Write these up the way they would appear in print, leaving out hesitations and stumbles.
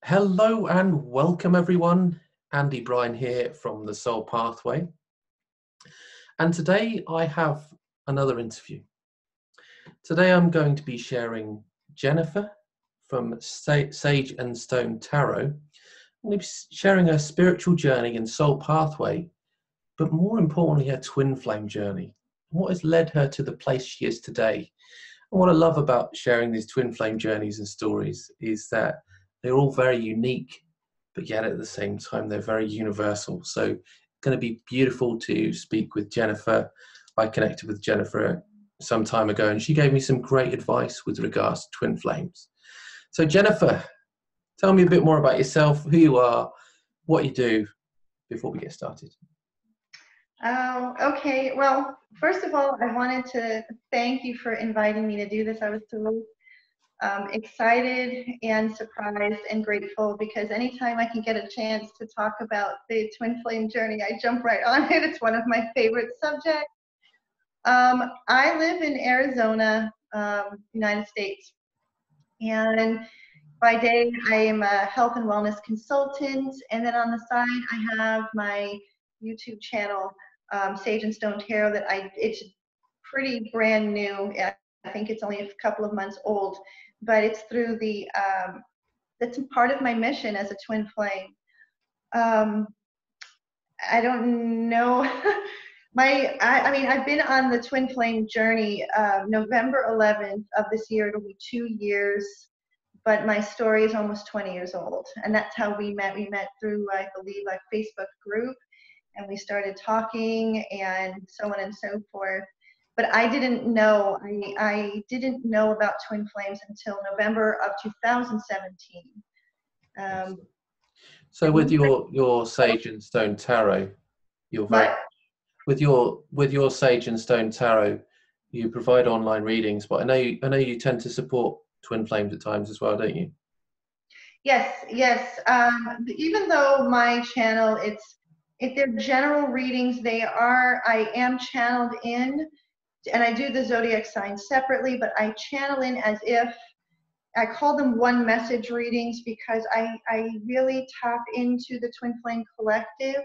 Hello and welcome everyone. Andy Bryan here from the Soul Pathway. And today I have another interview. Today I'm going to be sharing Jennifer from Sage and Stone Tarot. I'm going to be sharing her spiritual journey and soul pathway, but more importantly, her twin flame journey. What has led her to the place she is today. And what I love about sharing these twin flame journeys and stories is that they're all very unique, but yet at the same time, they're very universal. So it's going to be beautiful to speak with Jennifer. I connected with Jennifer some time ago, and she gave me some great advice with regards to twin flames. So Jennifer, tell me a bit more about yourself, who you are, what you do, before we get started. Oh, okay. Well, first of all, I wanted to thank you for inviting me to do this. I was so excited and surprised and grateful because anytime I can get a chance to talk about the twin flame journey, I jump right on it. It's one of my favorite subjects. I live in Arizona, United States, and by day I am a health and wellness consultant, and then on the side I have my YouTube channel, Sage and Stone Tarot, it's pretty brand new. I think it's only a couple of months old, but it's through that's part of my mission as a twin flame. I don't know. I mean, I've been on the twin flame journey. November 11th of this year, it'll be 2 years, but my story is almost 20 years old. And that's how we met. We met through, I believe, a Facebook group, and we started talking and so on and so forth. But I didn't know, I didn't know about twin flames until November of 2017. So with your Sage and Stone Tarot, you're very with your Sage and Stone Tarot, you provide online readings, but I know you tend to support twin flames at times as well, don't you? Yes. Even though my channel, if they're general readings, I am channeled in, and I do the zodiac signs separately, but I channel in as if I call them one message readings because I really tap into the twin flame collective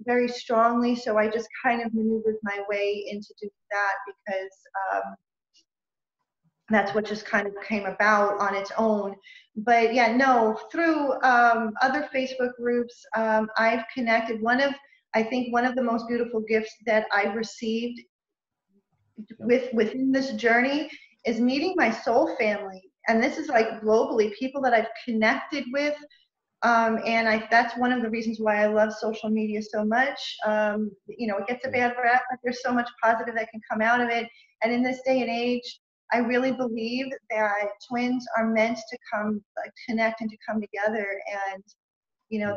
very strongly. So I just kind of maneuvered my way into doing that because that's what just kind of came about on its own. But yeah, no, through other Facebook groups, I've connected. I think one of the most beautiful gifts that I've received within this journey is meeting my soul family. And this is like globally, people that I've connected with. And that's one of the reasons why I love social media so much. It gets a bad rap, but there's so much positive that can come out of it. And in this day and age, I really believe that twins are meant to connect and to come together. And,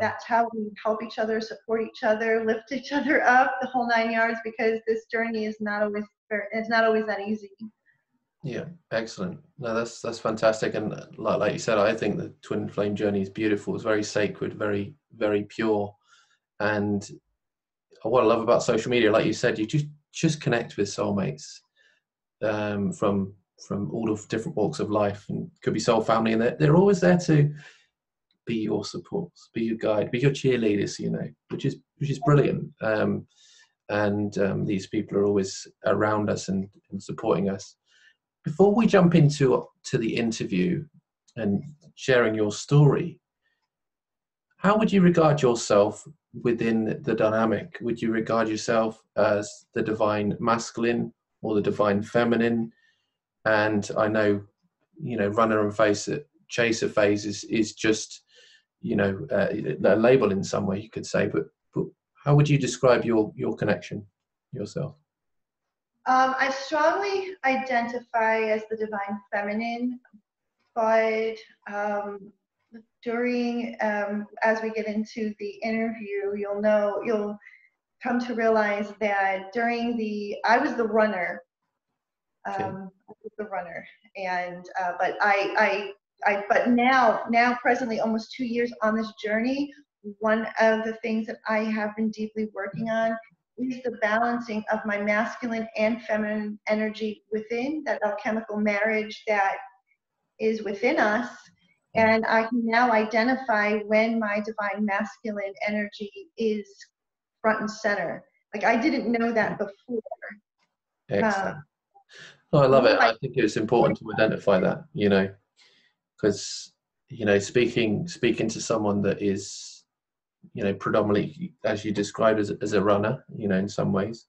that's how we help each other, support each other, lift each other up, the whole 9 yards, because this journey is not always that easy. Yeah, excellent. No, that's fantastic. And like you said, I think the twin flame journey is beautiful. It's very sacred, very, very pure. And what I love about social media, like you said, you just connect with soulmates from all of different walks of life, and could be soul family, and they're always there to be your supports, be your guide, be your cheerleaders, which is brilliant. These people are always around us and supporting us. Before we jump into the interview and sharing your story, how would you regard yourself within the dynamic? Would you regard yourself as the divine masculine or the divine feminine? And I know, runner and chaser phase is just, a label in some way, you could say, but how would you describe your connection yourself? I strongly identify as the divine feminine, but during, as we get into the interview, you'll come to realize that I was the runner. And but now presently, almost 2 years on this journey, one of the things that I have been deeply working on is the balancing of my masculine and feminine energy within that alchemical marriage that is within us, And I can now identify when my divine masculine energy is front and center. Like I didn't know that before. Excellent. Oh, I love One it. of my I think it's important to identify that, because, speaking to someone that is, predominantly, as you described, as a runner, in some ways,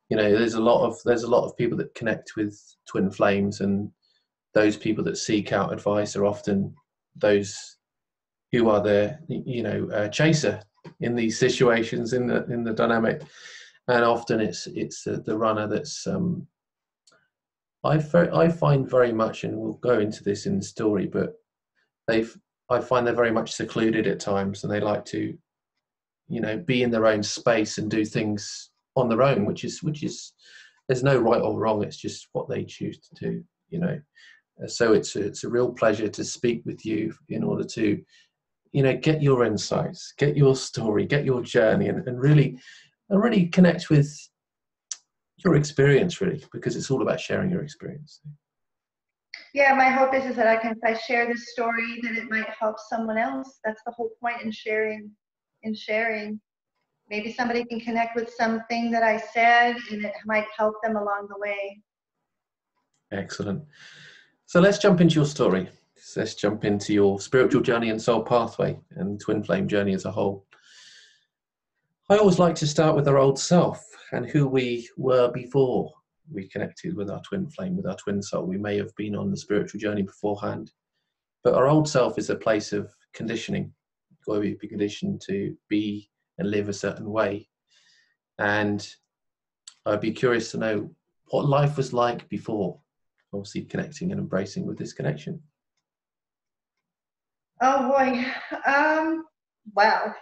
there's a lot of people that connect with twin flames, and those people that seek out advice are often those who are the chaser in these situations, in the dynamic, and often it's the runner that's I find very much, and we'll go into this in the story, but I find they're very much secluded at times, and they like to be in their own space and do things on their own, which is there's no right or wrong, it's just what they choose to do. So it's a real pleasure to speak with you in order to get your insights, get your story, get your journey, and really connect with your experience, really, because it's all about sharing your experience. Yeah, my hope is that if I share this story, that it might help someone else. That's the whole point in sharing. Maybe somebody can connect with something that I said, and it might help them along the way. Excellent. So let's jump into your story. Let's jump into your spiritual journey and soul pathway and twin flame journey as a whole. I always like to start with our old self and who we were before we connected with our twin flame, with our twin soul. We may have been on the spiritual journey beforehand, but our old self is a place of conditioning, where we've been conditioned to be and live a certain way. And I'd be curious to know what life was like before, obviously connecting and embracing with this connection. Oh boy. Wow.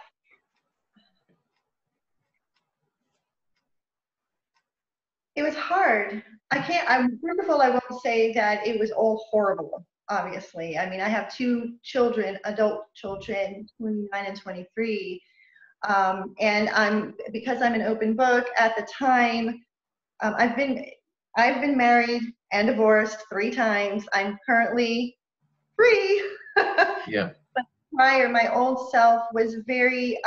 It was hard. First of all, I won't say that it was all horrible, obviously. I mean, I have two children, adult children, 29 and 23. And because I'm an open book at the time, I've been married and divorced 3 times. I'm currently free. Yeah. But prior, my old self was very,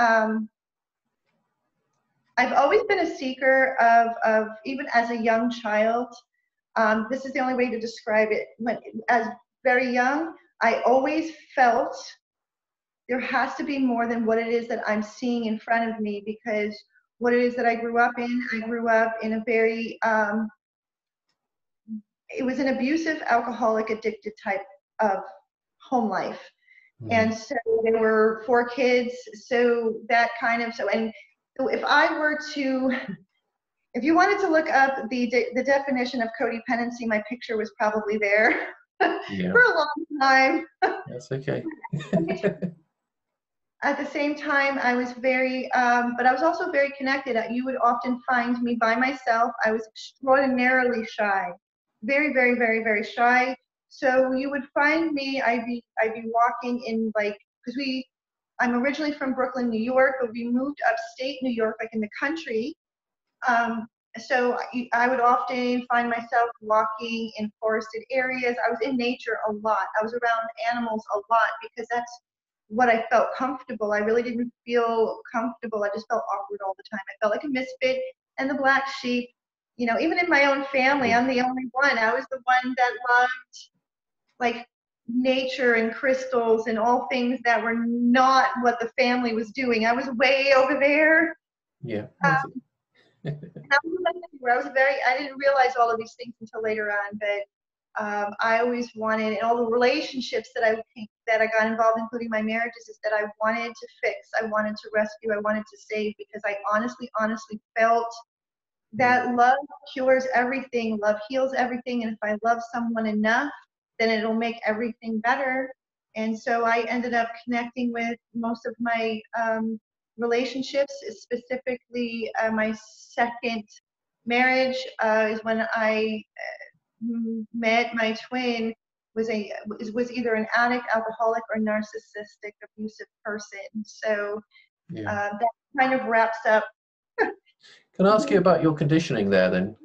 I've always been a seeker of even as a young child. This is the only way to describe it. As very young, I always felt there has to be more than what it is that I'm seeing in front of me, because what it is that I grew up in a very, it was an abusive, alcoholic, addicted type of home life. Mm-hmm. And so there were 4 kids. So if you wanted to look up the definition of codependency, my picture was probably there. Yeah. For a long time. That's okay. At the same time, I was very, but I was also very connected. You would often find me by myself. I was extraordinarily shy, very, very, very, very shy. So you would find me, I'd be walking in, because I'm originally from Brooklyn, New York, but we moved upstate New York, like in the country. So I would often find myself walking in forested areas. I was in nature a lot. I was around animals a lot because that's what I felt comfortable. I really didn't feel comfortable. I just felt awkward all the time. I felt like a misfit and the black sheep. Even in my own family, I'm the only one. I was the one that loved nature and crystals and all things that were not what the family was doing. I was way over there. Yeah. I didn't realize all of these things until later on, but I always wanted, and all the relationships that I got involved, including my marriages, is that I wanted to fix, I wanted to rescue, I wanted to save, because I honestly felt that love cures everything, love heals everything, and if I love someone enough, then it'll make everything better. And so I ended up connecting with most of my relationships, specifically my second marriage is when I met my twin, was either an addict, alcoholic, or narcissistic, abusive person. So that kind of wraps up. Can I ask you about your conditioning there then?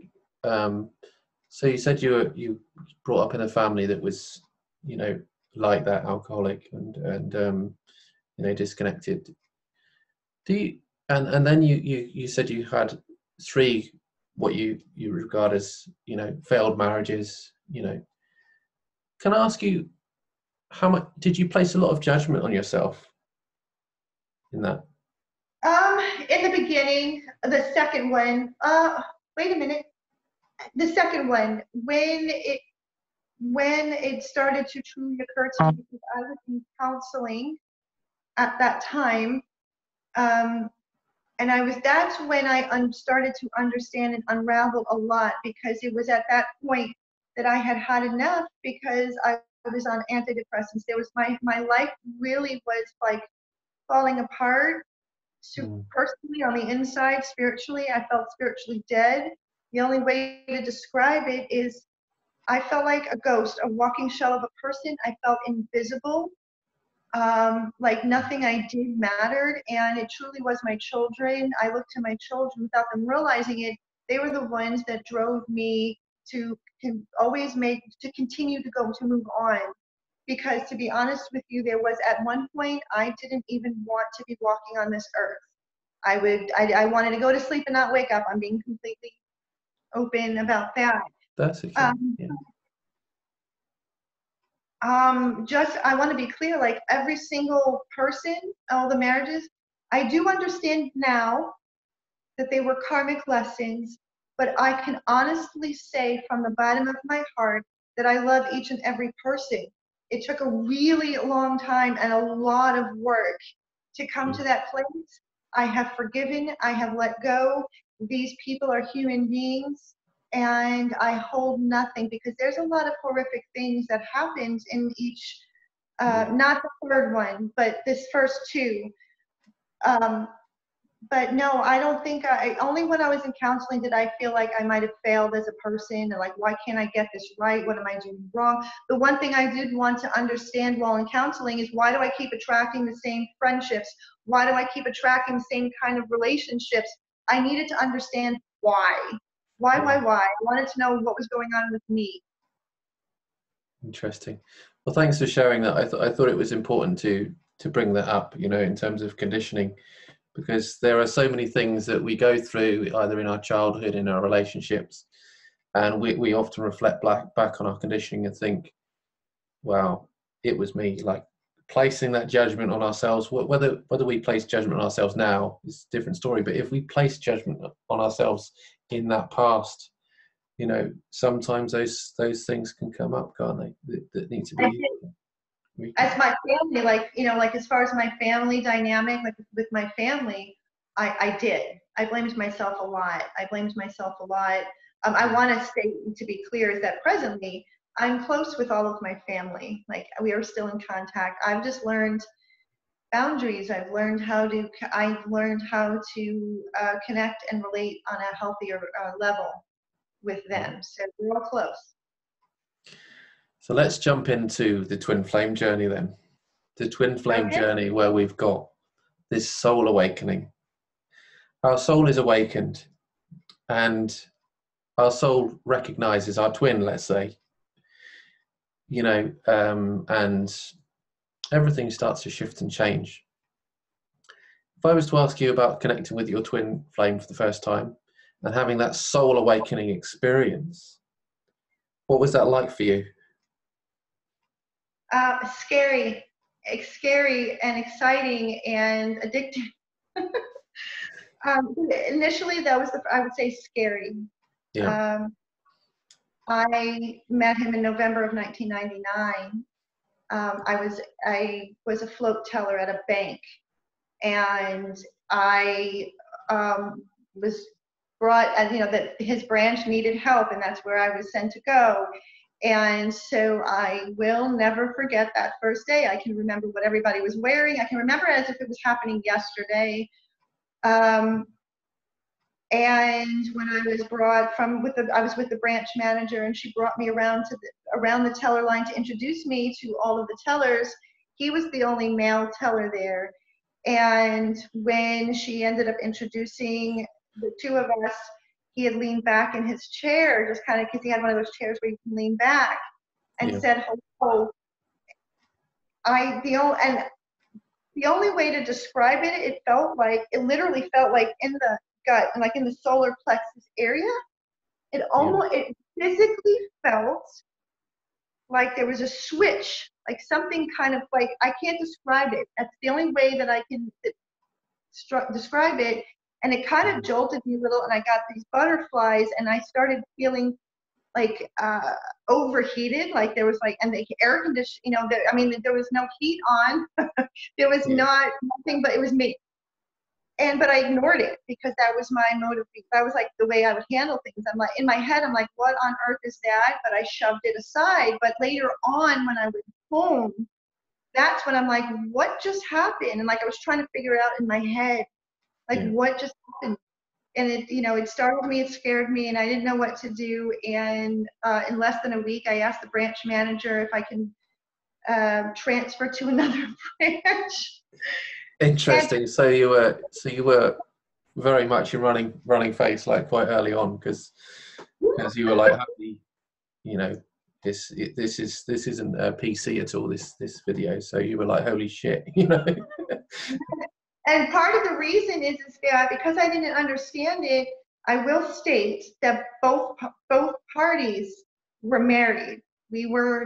So you said you brought up in a family that was, like that, alcoholic and you know, disconnected. Do you, and then you said you had three what you regard as, you know, failed marriages. You know, can I ask you, how much did you place a lot of judgment on yourself in that? In the beginning, the second one, wait a minute. The second one, when it started to truly occur to me, because I was in counseling at that time, and that's when I started to understand and unravel a lot, because it was at that point that I had had enough, because I was on antidepressants. There was my life really was like falling apart. So Mm. personally, on the inside, spiritually, I felt spiritually dead. The only way to describe it is I felt like a ghost, a walking shell of a person. I felt invisible, like nothing I did mattered. And it truly was my children. I looked to my children without them realizing it. They were the ones that drove me to continue to go, to move on. Because to be honest with you, there was at one point I didn't even want to be walking on this earth. I wanted to go to sleep and not wake up. I'm being completely open about that. That's okay. Um, Yeah. just I want to be clear, like every single person, all the marriages, I do understand now that they were karmic lessons, but I can honestly say from the bottom of my heart that I love each and every person. It took a really long time and a lot of work to come to that place. I have forgiven, I have let go. These people are human beings, and I hold nothing, because there's a lot of horrific things that happened in each, not the third one, but this first two. Um, but no, I don't think only when I was in counseling did I feel like I might have failed as a person, and like, why can't I get this right? What am I doing wrong? The one thing I did want to understand while in counseling is, why do I keep attracting the same friendships? Why do I keep attracting the same kind of relationships? I needed to understand why. Why? I wanted to know what was going on with me. Interesting. Well, thanks for sharing that. I thought it was important to bring that up, you know, in terms of conditioning, because there are so many things that we go through either in our childhood, in our relationships, and we often reflect back on our conditioning and think, wow, it was me. Like, placing that judgment on ourselves, whether we place judgment on ourselves now is a different story, but if we place judgment on ourselves in that past, you know, sometimes those things can come up, can't they, that need to be As my family, like, you know, like as far as my family dynamic, like with my family, I did. I blamed myself a lot. I want to state, to be clear, is that presently I'm close with all of my family. Like, we are still in contact. I've just learned boundaries. I've learned how to connect and relate on a healthier level with them. So we're all close. So let's jump into the twin flame journey then. The twin flame Okay. journey, where we've got this soul awakening. Our soul is awakened, and our soul recognizes our twin, let's say, you know, and everything starts to shift and change. If I was to ask you about connecting with your twin flame for the first time and having that soul awakening experience, what was that like for you? Scary. It's scary and exciting and addictive. Initially, that was I would say scary. Yeah. Um, I met him in November of 1999. I was a float teller at a bank, and I was brought, and you know, that his branch needed help, and that's where I was sent to go. And so I will never forget that first day. I can remember what everybody was wearing. I can remember it as if it was happening yesterday. And when I was brought I was with the branch manager, and she brought me around around the teller line to introduce me to all of the tellers. He was the only male teller there. And when she ended up introducing the two of us, he had leaned back in his chair, just kind of, because he had one of those chairs where you can lean back, and Yeah. said hello. the only way to describe it, it literally felt like in the gut and like in the solar plexus area. It physically felt like there was a switch, like something kind of like, I can't describe it. That's the only way that I can describe it. And it kind of jolted me a little, and I got these butterflies, and I started feeling like overheated, like there was like, and the air condition, there was no heat on. There was nothing, but it was me. But I ignored it because that was my motive. That was like the way I would handle things. I'm like, in my head, I'm like, what on earth is that? But I shoved it aside. But later on, when I went home, that's when I'm like, what just happened? And like, I was trying to figure out in my head, like, what just happened? And it startled me, it scared me, and I didn't know what to do. And in less than a week, I asked the branch manager if I can transfer to another branch. Interesting. And so you were very much in running phase, like quite early on, because you were like, happy, this isn't a PC at all, this video. So you were like, holy shit, And part of the reason is that because I didn't understand it, I will state that both parties were married. We were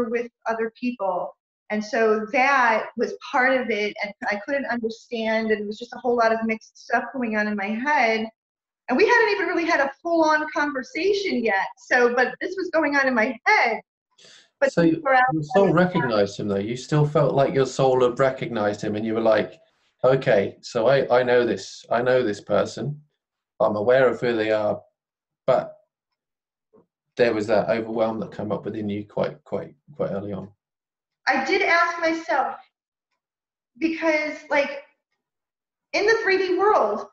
with other people. And so that was part of it, and I couldn't understand, and it was just a whole lot of mixed stuff going on in my head. And we hadn't even really had a full-on conversation yet. But this was going on in my head. But so your soul recognized him, though. You still felt like your soul had recognized him, and you were like, okay, so I know this. I know this person. I'm aware of who they are, but there was that overwhelm that came up within you quite early on. I did ask myself, because like in the 3D world,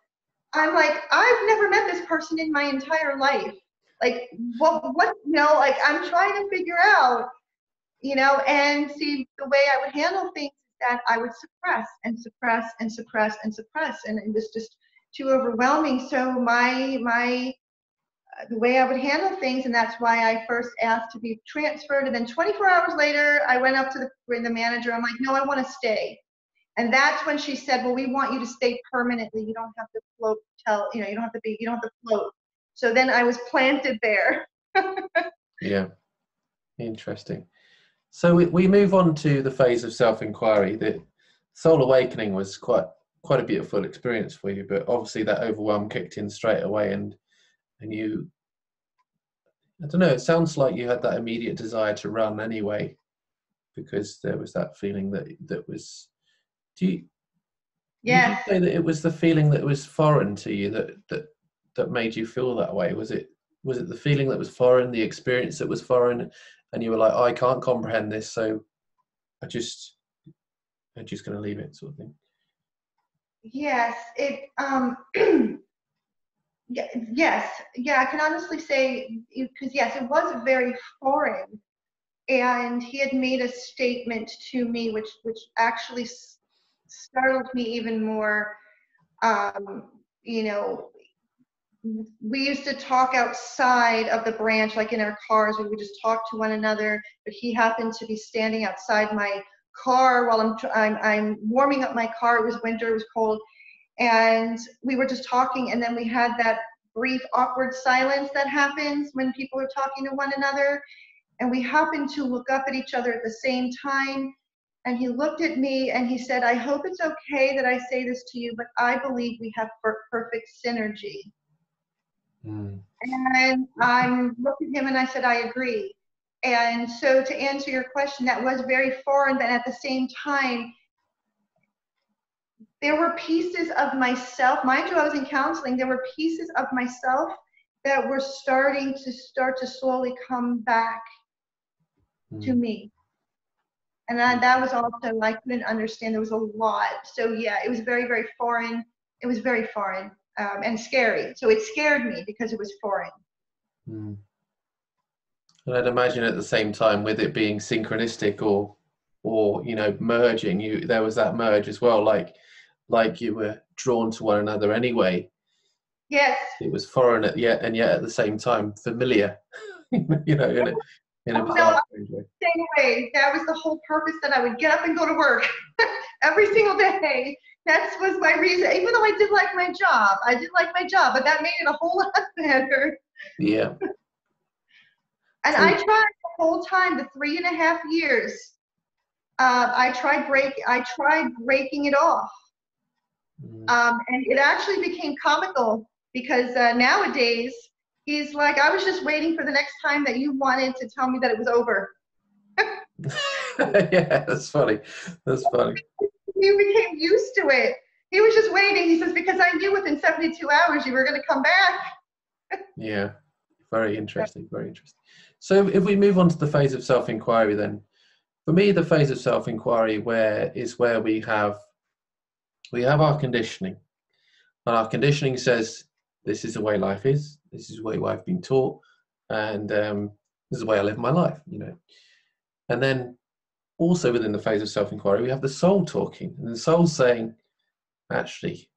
I'm like, I've never met this person in my entire life. Like what like I'm trying to figure out, and see, the way I would handle things is that I would suppress and suppress and suppress and suppress, and it was just too overwhelming. So the way I would handle things, and that's why I first asked to be transferred, and then 24 hours later, I went up to the manager. I'm like, no, I want to stay. And that's when she said, well, we want you to stay permanently. You don't have to float, you don't have to float. So then I was planted there. Yeah, interesting. So we move on to the phase of self-inquiry. The soul awakening was quite a beautiful experience for you, but obviously that overwhelm kicked in straight away, and you, I don't know, it sounds like you had that immediate desire to run anyway, because there was that feeling that was, would you say that it was the feeling that was foreign to you that made you feel that way? Was it the feeling that was foreign, the experience that was foreign, and you were like, oh, I can't comprehend this, so I'm just going to leave it, sort of thing? Yes, yes, I can honestly say, because yes, it was very foreign, and he had made a statement to me which actually startled me even more. We used to talk outside of the branch, like in our cars. We would just talk to one another, but he happened to be standing outside my car while I'm warming up my car. It was winter, it was cold, and we were just talking, and then we had that brief awkward silence that happens when people are talking to one another, and we happened to look up at each other at the same time, and he looked at me and he said, I hope it's okay that I say this to you, but I believe we have perfect synergy. And I looked at him and I said, I agree. And so to answer your question, that was very foreign, but at the same time, there were pieces of myself, mind you, I was in counseling, there were pieces of myself that were starting to slowly come back to me. And that was also, I couldn't understand, there was a lot. So yeah, it was very, very foreign. It was very foreign and scary. So it scared me because it was foreign. And I'd imagine at the same time, with it being synchronistic or merging, there was that merge as well, like you were drawn to one another anyway. Yes. It was foreign and yet at the same time familiar. in a Oh no, bizarre I'm strange way. the same way. That was the whole purpose, that I would get up and go to work every single day. That was my reason. Even though I did like my job, but that made it a whole lot better. Yeah. And So I tried the whole time, the 3.5 years. I tried breaking it off, mm, and it actually became comical because nowadays he's like, I was just waiting for the next time that you wanted to tell me that it was over. yeah, that's funny. That's funny. He became used to it. He was just waiting. He says, because I knew within 72 hours you were going to come back. Yeah. Very interesting. Very interesting. So if we move on to the phase of self-inquiry, then for me, the phase of self-inquiry where we have our conditioning, and our conditioning says this is the way life is. This is the way I've been taught, and this is the way I live my life. And then also within the phase of self-inquiry, we have the soul talking, and the soul saying, actually,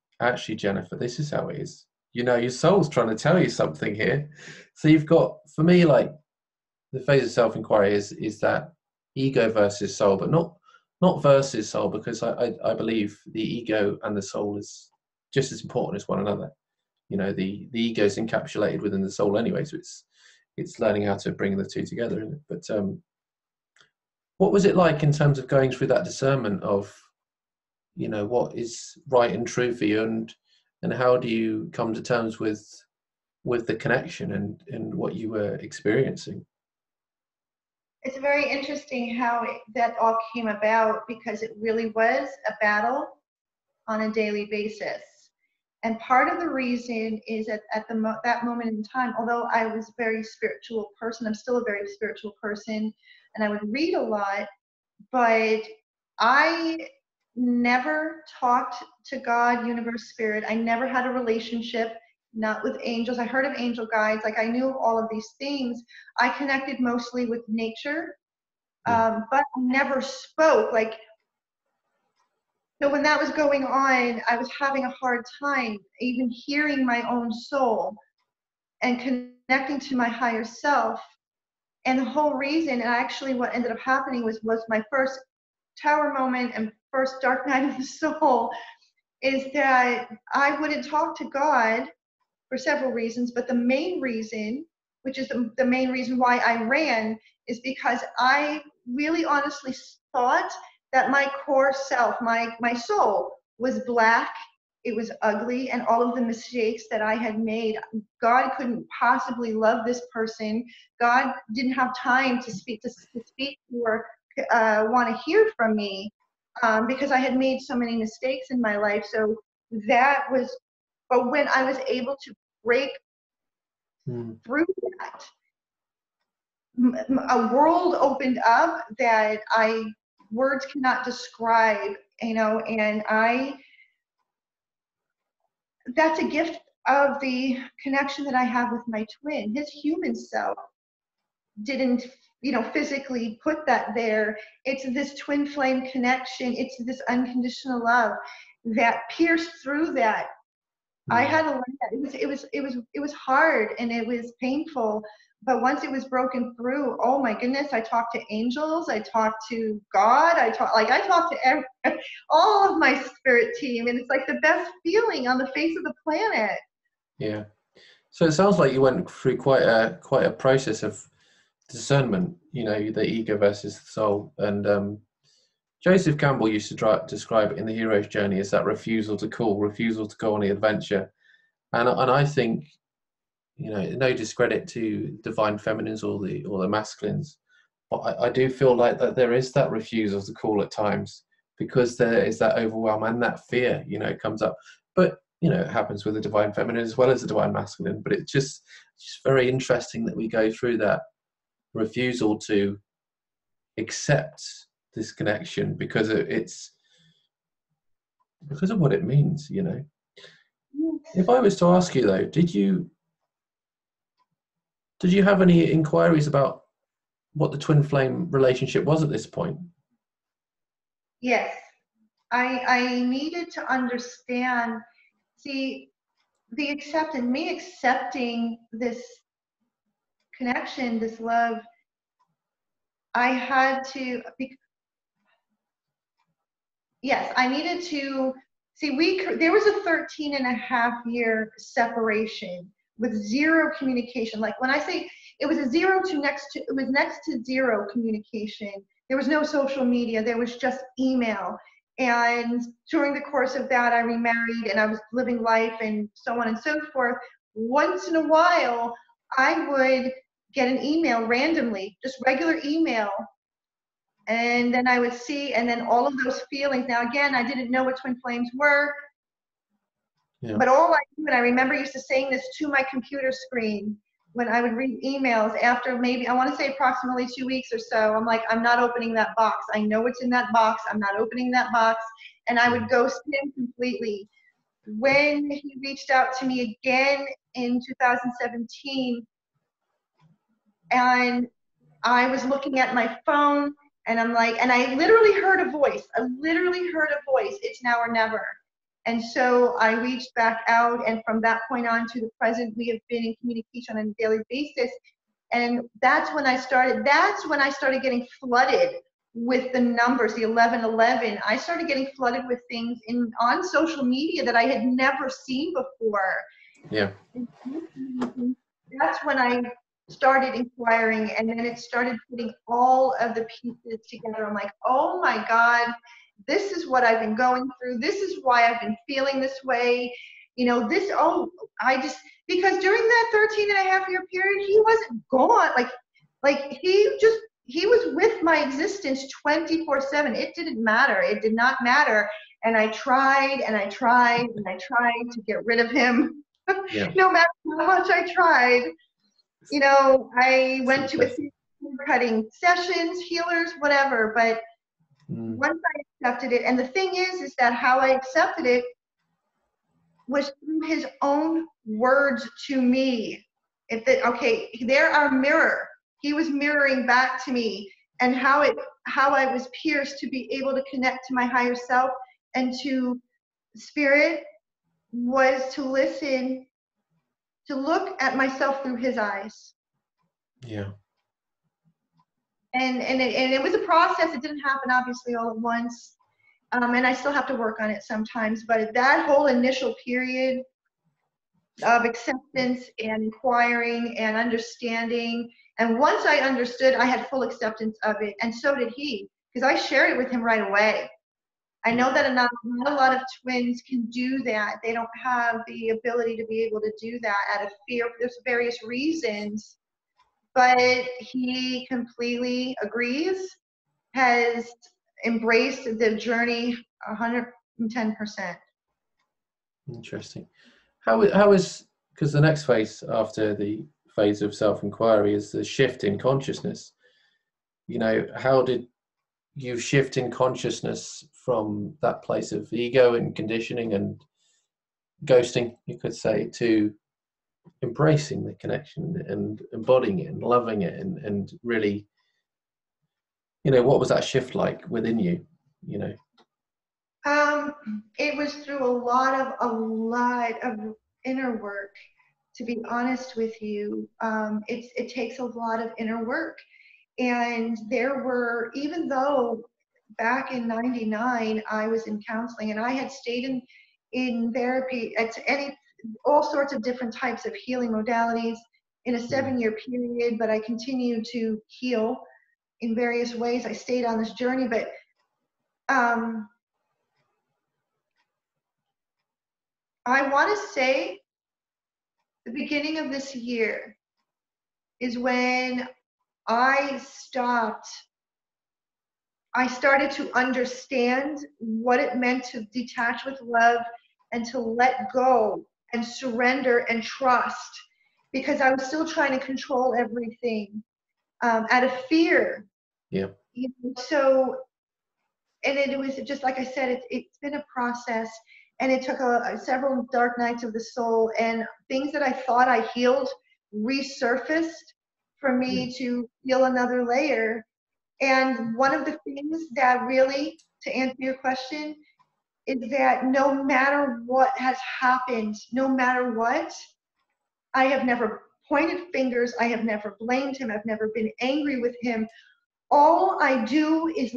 Jennifer, this is how it is. Your soul's trying to tell you something here. So you've got, for me, like the phase of self-inquiry is that ego versus soul, but not versus soul, because I believe the ego and the soul is just as important as one another. The ego is encapsulated within the soul anyway, so it's learning how to bring the two together, isn't it? But what was it like in terms of going through that discernment of what is right and true for you, and how do you come to terms with the connection and what you were experiencing? It's very interesting how that all came about, because it really was a battle on a daily basis. And part of the reason is that moment in time, although I was a very spiritual person, I'm still a very spiritual person, and I would read a lot, but I never talked to God, universe, spirit. I never had a relationship, not with angels. I heard of angel guides, like I knew all of these things. I connected mostly with nature, Yeah. but I never spoke. Like, so when that was going on, I was having a hard time even hearing my own soul and connecting to my higher self. And the whole reason, and actually what ended up happening was my first tower moment and first dark night of the soul, is that I wouldn't talk to God for several reasons, but the main reason, which is the main reason why I ran, is because I really honestly thought that my core self, my soul, was black, it was ugly, and all of the mistakes that I had made, God couldn't possibly love this person. God didn't have time to speak or want to hear from me, because I had made so many mistakes in my life. So that was, but when I was able to break Mm. through that, a world opened up that words cannot describe, and that's a gift of the connection that I have with my twin. His human self didn't, physically put that there. It's this twin flame connection. It's this unconditional love that pierced through that. I Mm. had to learn that. It was hard and it was painful. But once it was broken through, oh my goodness, I talked to angels, I talked to God, I talked to all of my spirit team, and it's like the best feeling on the face of the planet. Yeah. So it sounds like you went through quite a process of discernment, the ego versus the soul. And Joseph Campbell used to describe it in the hero's journey as that refusal to go on the adventure. And I think, no discredit to divine feminines or the masculines, but I do feel like that there is that refusal to call at times, because there is that overwhelm and that fear, comes up. But it happens with the divine feminine as well as the divine masculine. But it's just very interesting that we go through that refusal to accept this connection because it's because of what it means. If I was to ask you though, did you have any inquiries about what the twin flame relationship was at this point? Yes, I needed to understand, see, me accepting this connection, this love, I had to, yes, I needed to, see, there was a 13-and-a-half-year separation with zero communication. Like when I say it was it was next to zero communication. There was no social media, there was just email. And during the course of that, I remarried and I was living life and so on and so forth. Once in a while, I would get an email randomly, just regular email, and then I would see, and then all of those feelings. Now, again, I didn't know what twin flames were, Yeah. but all I knew, and I remember used to saying this to my computer screen when I would read emails after maybe, I want to say approximately 2 weeks or so, I'm like, I'm not opening that box. I know what's in that box. I'm not opening that box. And I would ghost him completely. When he reached out to me again in 2017, and I was looking at my phone, and I'm like, and I literally heard a voice. I literally heard a voice. It's now or never. And so I reached back out, and from that point on to the present, we have been in communication on a daily basis. And that's when I started getting flooded with the numbers, the 1111. I started getting flooded with things on social media that I had never seen before. Yeah. That's when I started inquiring, and then it started putting all of the pieces together. I'm like, oh my God, this is what I've been going through. This is why I've been feeling this way. You know, because during that 13-and-a-half-year period, he wasn't gone. Like he was with my existence 24/7. It didn't matter. It did not matter. And I tried and I tried and I tried to get rid of him. Yeah. No matter how much I tried, you know, I went to cutting sessions, healers, whatever. But once I accepted it, and the thing is that how I accepted it was through his own words to me. They're our mirror. He was mirroring back to me, and how I was pierced to be able to connect to my higher self and to spirit was to listen, to look at myself through his eyes. Yeah. And it was a process. It didn't happen obviously all at once. And I still have to work on it sometimes, but that whole initial period of acceptance and inquiring and understanding, and once I understood, I had full acceptance of it, and so did he, because I shared it with him right away. I know that not a lot of twins can do that. They don't have the ability to be able to do that out of fear. There's various reasons, but he completely agrees, has embraced the journey 110%. Interesting. How is, because the next phase after the phase of self-inquiry is the shift in consciousness. You know, how did you shift in consciousness from that place of ego and conditioning and ghosting, you could say, to embracing the connection and embodying it and loving it and really, you know, what was that shift like within you, you know? It was through a lot of inner work, to be honest with you. It takes a lot of inner work. And there were, even though back in '99 I was in counseling and I had stayed in therapy at all sorts of different types of healing modalities in a 7-year period, but I continued to heal in various ways. I stayed on this journey, but I want to say the beginning of this year is when I started to understand what it meant to detach with love and to let go and surrender and trust, because I was still trying to control everything out of fear. Yeah. You know, so, and it was just like I said, it's been a process, and it took several dark nights of the soul, and things that I thought I healed resurfaced for me to heal another layer. And one of the things that really, to answer your question, is that no matter what has happened, no matter what, I have never pointed fingers, I have never blamed him, I've never been angry with him. all I do is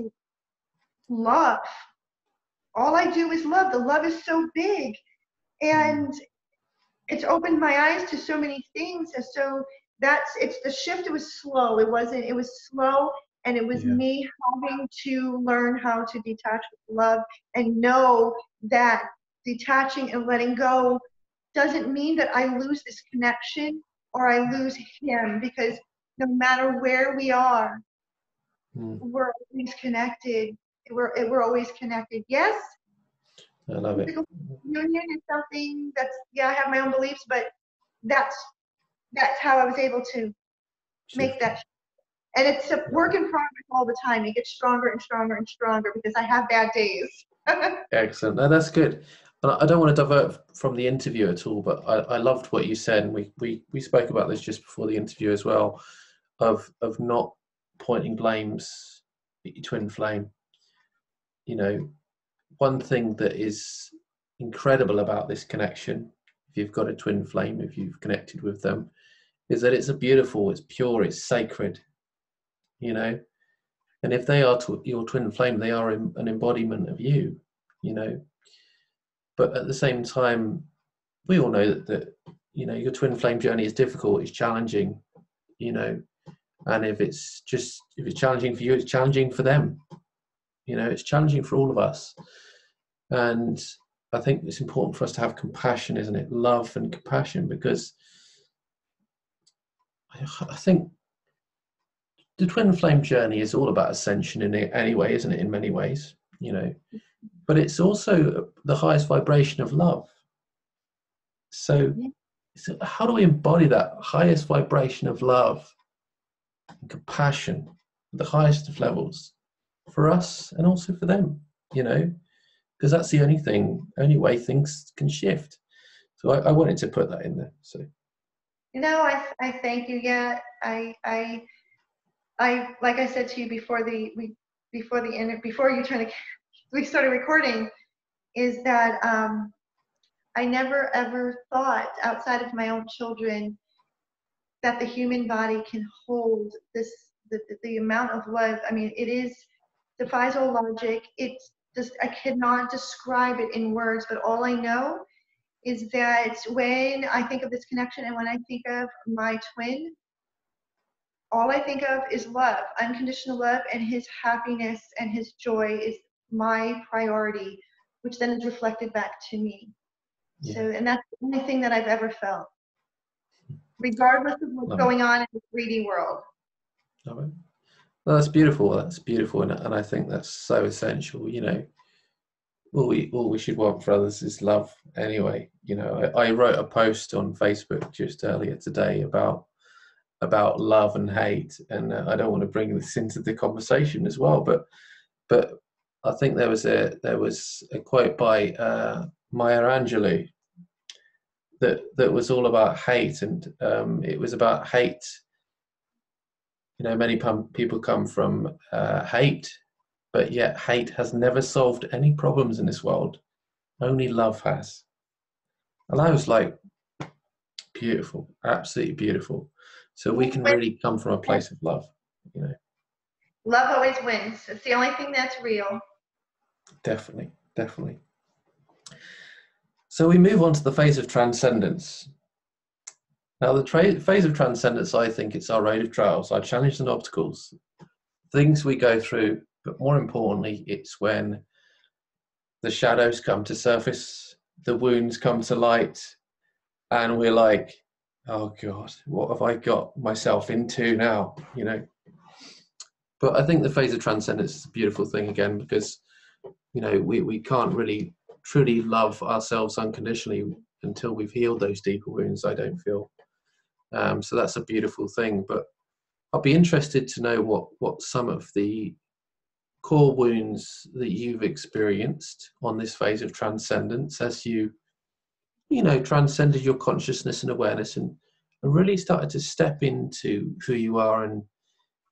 love. All I do is love. The love is so big. And it's opened my eyes to so many things. And so it's the shift. It was slow. It was slow. And it was Yeah. me having to learn how to detach with love and know that detaching and letting go doesn't mean that I lose this connection or I lose him, because no matter where we are, we're always connected. We're always connected. Yes, I love it. physical union is something that's, yeah, I have my own beliefs, but that's how I was able to make that. And it's a work in progress all the time. It gets stronger and stronger and stronger because I have bad days. Excellent. No, that's good. And I don't want to divert from the interview at all, but I loved what you said. And we spoke about this just before the interview as well, of not pointing blames at your twin flame. You know, one thing that is incredible about this connection, if you've got a twin flame, if you've connected with them, is that it's beautiful, it's pure, it's sacred, you know. And if they are your twin flame, they are an embodiment of you, you know. But at the same time, we all know that you know, your twin flame journey is difficult, it's challenging, you know. And if it's challenging for you, it's challenging for them, you know. It's challenging for all of us. And I think it's important for us to have compassion, isn't it? Love and compassion, because I think the twin flame journey is all about ascension in it anyway, isn't it? In many ways, you know. But it's also the highest vibration of love. So how do we embody that highest vibration of love and compassion, the highest of levels, for us and also for them, you know? Because that's the only way things can shift. So I wanted to put that in there. So, No, I thank you. Yeah, I like I said to you before we started recording, is that I never ever thought outside of my own children that the human body can hold the amount of love. I mean, defies all logic. It's just, I cannot describe it in words, but all I know is that when I think of this connection and when I think of my twin, all I think of is love, unconditional love, and his happiness and his joy is my priority, which then is reflected back to me. yeah. So, and that's the only thing that I've ever felt, regardless of what's going on in the 3D world. Well, that's beautiful. That's beautiful, and I think that's so essential. You know, all we should want for others is love. Anyway, you know, I wrote a post on Facebook just earlier today about love and hate, and I don't want to bring this into the conversation as well, but I think there was a quote by Maya Angelou that was all about hate, and it was about hate. You know, many people come from hate, but yet hate has never solved any problems in this world. Only love has. And that was like beautiful, absolutely beautiful. So we can really come from a place of love, you know. Love always wins. It's the only thing that's real. Definitely, definitely. So we move on to the phase of transcendence. Now, the phase of transcendence, I think it's our road of trials, our challenges and obstacles, things we go through, but more importantly, it's when the shadows come to surface, the wounds come to light, and we're like, oh God, what have I got myself into now, you know? But I think the phase of transcendence is a beautiful thing again, because, you know, we can't really truly love ourselves unconditionally until we've healed those deeper wounds, I don't feel. So that's a beautiful thing. But I'll be interested to know what some of the core wounds that you've experienced on this phase of transcendence as you know, transcended your consciousness and awareness and really started to step into who you are and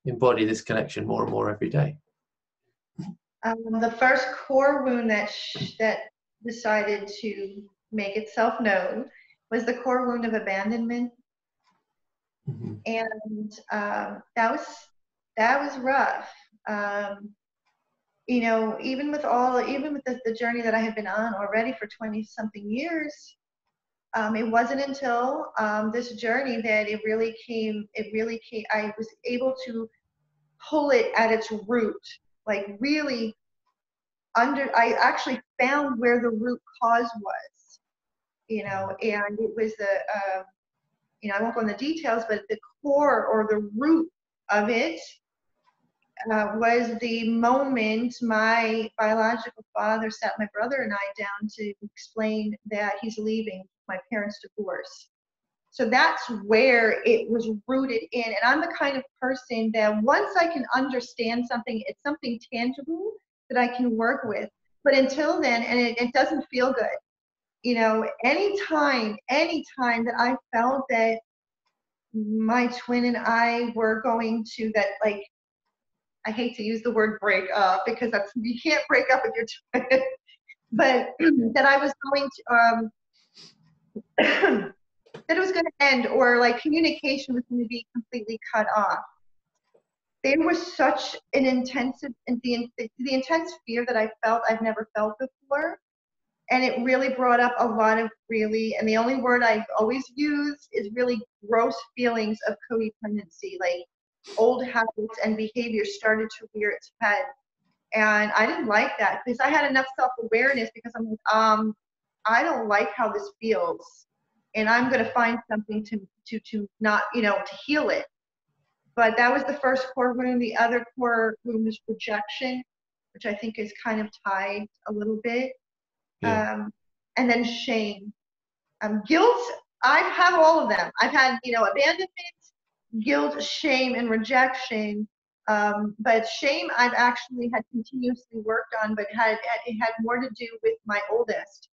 embody this connection more and more every day. The first core wound that decided to make itself known was the core wound of abandonment. Mm-hmm. And that was that was rough. You know, even with the journey that I had been on already for 20 something years, it wasn't until this journey that it really came, I was able to pull it at its root, like really I actually found where the root cause was, you know, and it was you know, I won't go into details, but the core or the root of it was the moment my biological father sat my brother and I down to explain that he's leaving my parents' divorce. So that's where it was rooted in. And I'm the kind of person that once I can understand something, it's something tangible that I can work with. But until then, and it doesn't feel good. You know, anytime that I felt that my twin and I were going to that, like, I hate to use the word break up because you can't break up with your twin, but that I was going to, that it was going to end, or like communication was going to be completely cut off. There was such an intensive, the intense fear that I felt I've never felt before. And it really brought up a lot of really, and the only word I've always used is really gross feelings of codependency, like old habits and behavior started to rear its head. And I didn't like that because I had enough self-awareness because I'm like, I don't like how this feels. And I'm going to find something to not, you know, to heal it. But that was the first core wound. The other core wound was rejection, which I think is kind of tied a little bit. Yeah. And then shame. Guilt, I have all of them. I've had, you know, abandonment, guilt, shame, and rejection. But shame I've actually had continuously worked on, but it had more to do with my oldest.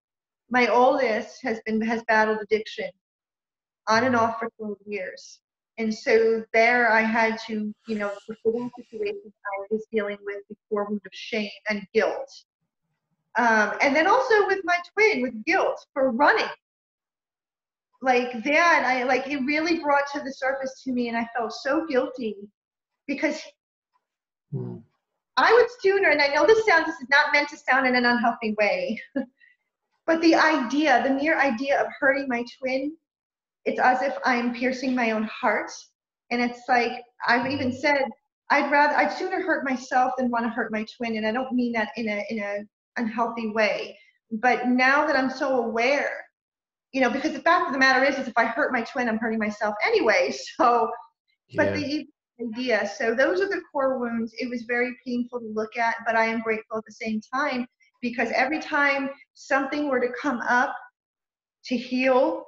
My oldest has battled addiction on and off for 12 years. And so there I had to, you know, for that situation I was dealing with the core wound of shame and guilt. And then also with my twin, with guilt for running. Like that, it really brought to the surface to me, and I felt so guilty because I would sooner, and I know this is not meant to sound in an unhealthy way, but the mere idea of hurting my twin, it's as if I'm piercing my own heart. And it's like, I've even said, I'd sooner hurt myself than want to hurt my twin. And I don't mean that in a unhealthy way. But now that I'm so aware, you know, because the fact of the matter is if I hurt my twin, I'm hurting myself anyway. So, Yeah. but the idea, so those are the core wounds. It was very painful to look at, but I am grateful at the same time because every time something were to come up to heal,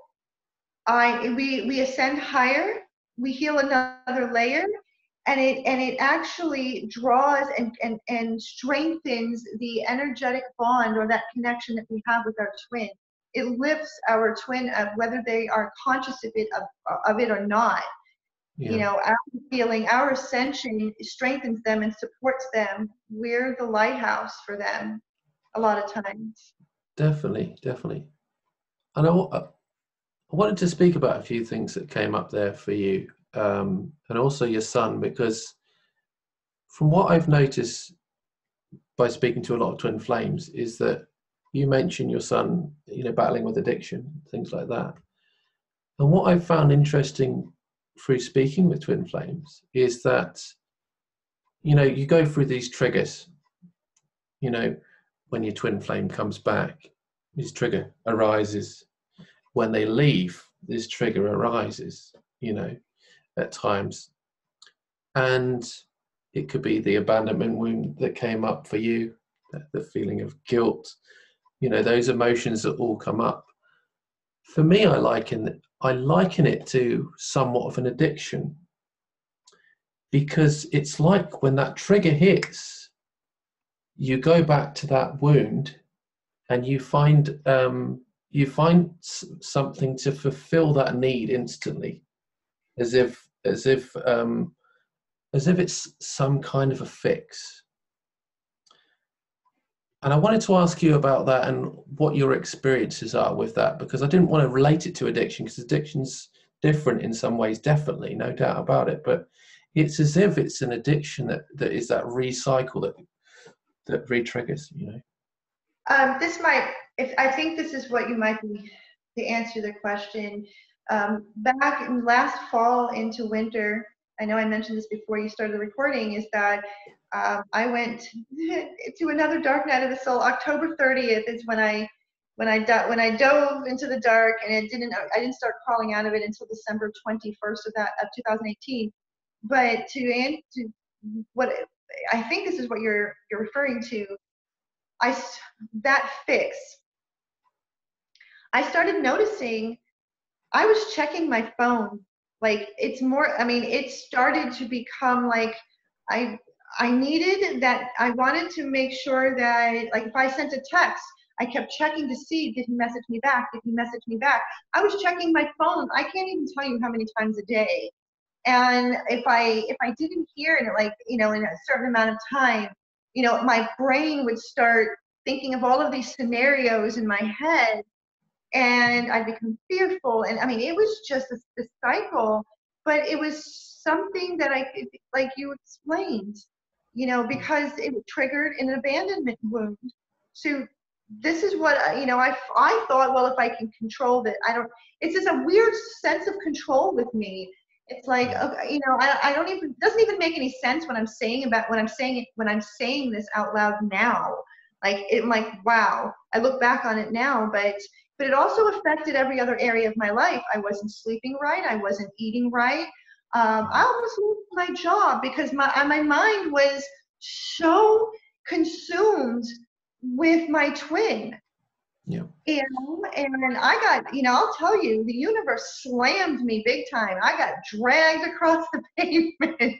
we ascend higher, we heal another layer, and it actually draws and strengthens the energetic bond or that connection that we have with our twin. It lifts our twin up, whether they are conscious of it or not. Yeah. You know, our healing, our ascension strengthens them and supports them. We're the lighthouse for them a lot of times. Definitely. And I wanted to speak about a few things that came up there for you, and also your son, because from what I've noticed by speaking to a lot of twin flames is that you mentioned your son, you know, battling with addiction, things like that. And what I've found interesting through speaking with twin flames is that, you know, you go through these triggers, you know, when your twin flame comes back, this trigger arises. When they leave, this trigger arises, you know, at times. And it could be the abandonment wound that came up for you, the feeling of guilt, you know, those emotions that all come up. For me, I liken it to somewhat of an addiction, because it's like when that trigger hits, you go back to that wound and you find something to fulfill that need instantly, as if it's some kind of a fix. And I wanted to ask you about that and what your experiences are with that, because I didn't want to relate it to addiction, because addiction's different in some ways, definitely, no doubt about it. But it's as if it's an addiction that is that recycle that re-triggers, you know. This might, if I think this is what you might be to answer the question. Back in last fall into winter, I know I mentioned this before you started the recording, is that I went to another dark night of the soul. October 30th is when I dove into the dark, and I didn't start crawling out of it until December 21st of 2018. But to what I think this is what you're referring to, that fix. I started noticing I was checking my phone. Like, it's more, I mean, it started to become like I needed that. I wanted to make sure that, like, if I sent a text, I kept checking to see, did he message me back? Did he message me back? I was checking my phone. I can't even tell you how many times a day. And if I didn't hear it, like, you know, in a certain amount of time, you know, my brain would start thinking of all of these scenarios in my head, and I'd become fearful. And I mean, it was just this cycle, but it was something that I could, like you explained, you know, because it triggered an abandonment wound. So this is what, you know, I thought, well, if I can control it, it's just a weird sense of control with me. It's like, okay, you know, I don't even, doesn't even make any sense when I'm saying this out loud now. Like, wow, I look back on it now, but it also affected every other area of my life. I wasn't sleeping right. I wasn't eating right. I almost lost my job because my mind was so consumed with my twin. Yeah. You know, and I got, you know, I'll tell you, the universe slammed me big time. I got dragged across the pavement.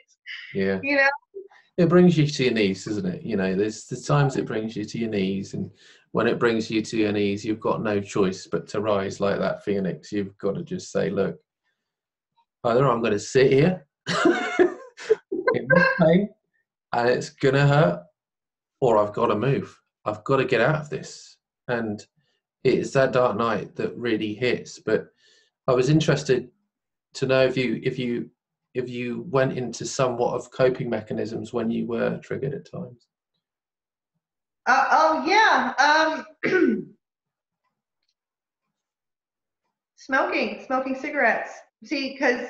Yeah. You know? It brings you to your knees, doesn't it? You know, there's times it brings you to your knees, and when it brings you to your knees, you've got no choice but to rise like that phoenix. You've got to just say, look, either I'm going to sit here in this pain and it's going to hurt, or I've got to move. I've got to get out of this. And it's that dark night that really hits. But I was interested to know if you went into somewhat of coping mechanisms when you were triggered at times. Oh yeah. Smoking cigarettes. See, because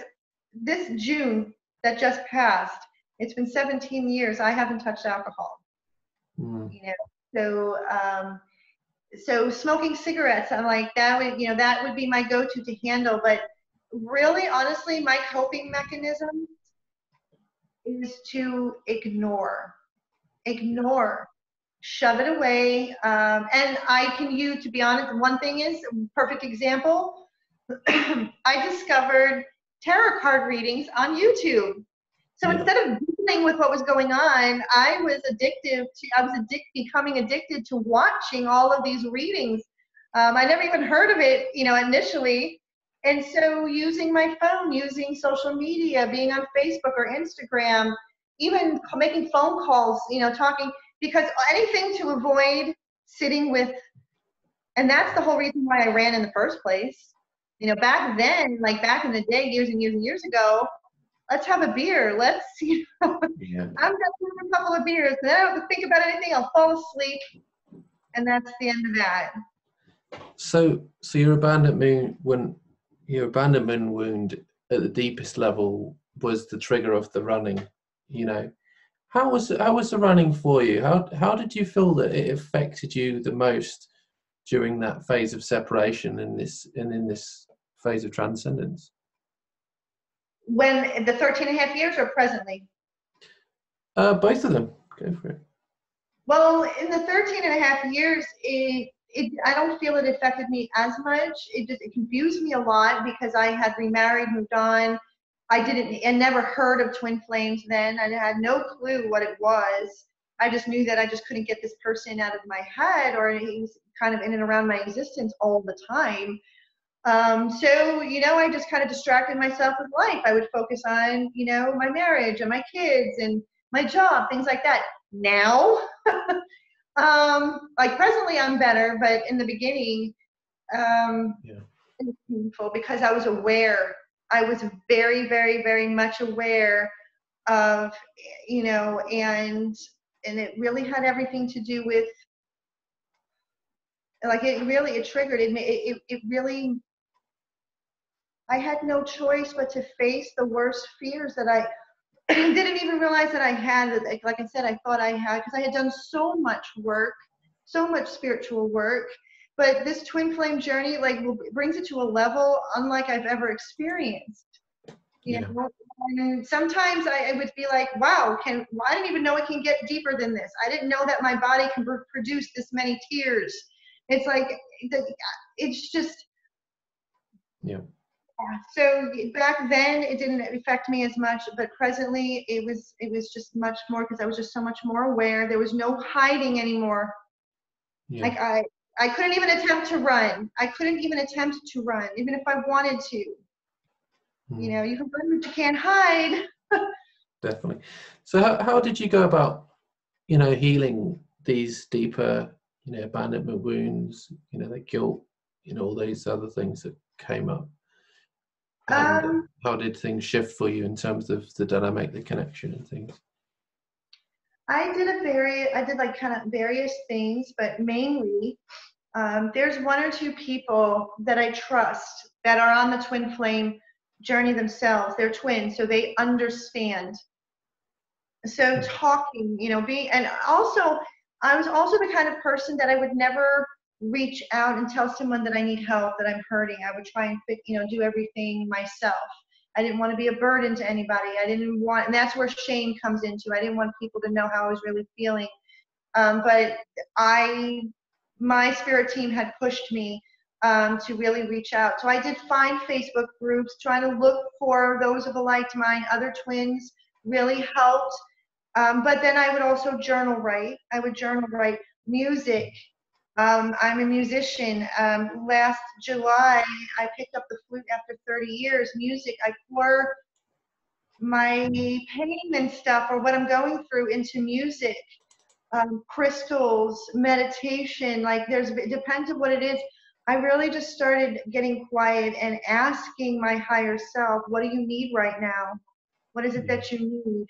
this June that just passed, it's been 17 years. I haven't touched alcohol. You know, so smoking cigarettes, I'm like, that would be my go-to to handle. But really, honestly, my coping mechanism is to ignore, shove it away. And to be honest, one thing is, perfect example, I discovered tarot card readings on YouTube. So instead of dealing with what was going on, I was becoming addicted to watching all of these readings. I never even heard of it, you know, initially. And so using my phone, using social media, being on Facebook or Instagram, even making phone calls, you know, talking, because anything to avoid sitting with, and that's the whole reason why I ran in the first place. You know, back then, like back in the day, years and years and years ago, let's have a beer. Let's, you know, I'm going to have a couple of beers, and then I don't have to think about anything. I'll fall asleep, and that's the end of that. So your abandonment wound at the deepest level was the trigger of the running. You know, how was the running for you? How did you feel that it affected you the most during that phase of separation and in this phase of transcendence? When the 13 and a half years or presently? Both of them. Go for it. Well, in the 13 and a half years, I don't feel it affected me as much. It confused me a lot because I had remarried, moved on. I never heard of twin flames then. I had no clue what it was. I just knew that I just couldn't get this person out of my head, or he was kind of in and around my existence all the time. So, you know, I just kind of distracted myself with life. I would focus on, you know, my marriage and my kids and my job, things like that. Now, like presently I'm better, but in the beginning, it was painful because I was aware. I was very, very, very much aware of, and it really had everything to do with, like, it triggered, it really, I had no choice but to face the worst fears that I didn't even realize that I had. Like I said, I thought I had, because I had done so much work, so much spiritual work. But this twin flame journey, like, brings it to a level unlike I've ever experienced. Yeah. And sometimes I would be like, wow, I didn't even know it can get deeper than this. I didn't know that my body can produce this many tears. It's like, it's just, Yeah. so back then it didn't affect me as much, but presently it was just much more, because I was just so much more aware. There was no hiding anymore. Yeah. Like, I couldn't even attempt to run. I couldn't even attempt to run, even if I wanted to. You can run, but you can't hide. Definitely. So how did you go about, healing these deeper, abandonment wounds, the guilt, all these other things that came up? And how did things shift for you in terms of the dynamic, the connection and things? I did like kind of various things, but mainly there's one or two people that I trust that are on the twin flame journey themselves. They're twins, so they understand. So talking, and also, I was also the kind of person that I would never reach out and tell someone that I need help, that I'm hurting. I would try and do everything myself. I didn't want to be a burden to anybody. And that's where shame comes into. I didn't want people to know how I was really feeling. But my spirit team had pushed me to really reach out. So I did find Facebook groups, trying to look for those of a like mind. Other twins really helped. But then I would also journal write. I would journal write music. I'm a musician. Last July, I picked up the flute after 30 years. Music, I pour my pain and stuff, or what I'm going through, into music. Crystals, meditation, like, it depends on what it is. I really just started getting quiet and asking my higher self, what do you need right now? What is it that you need?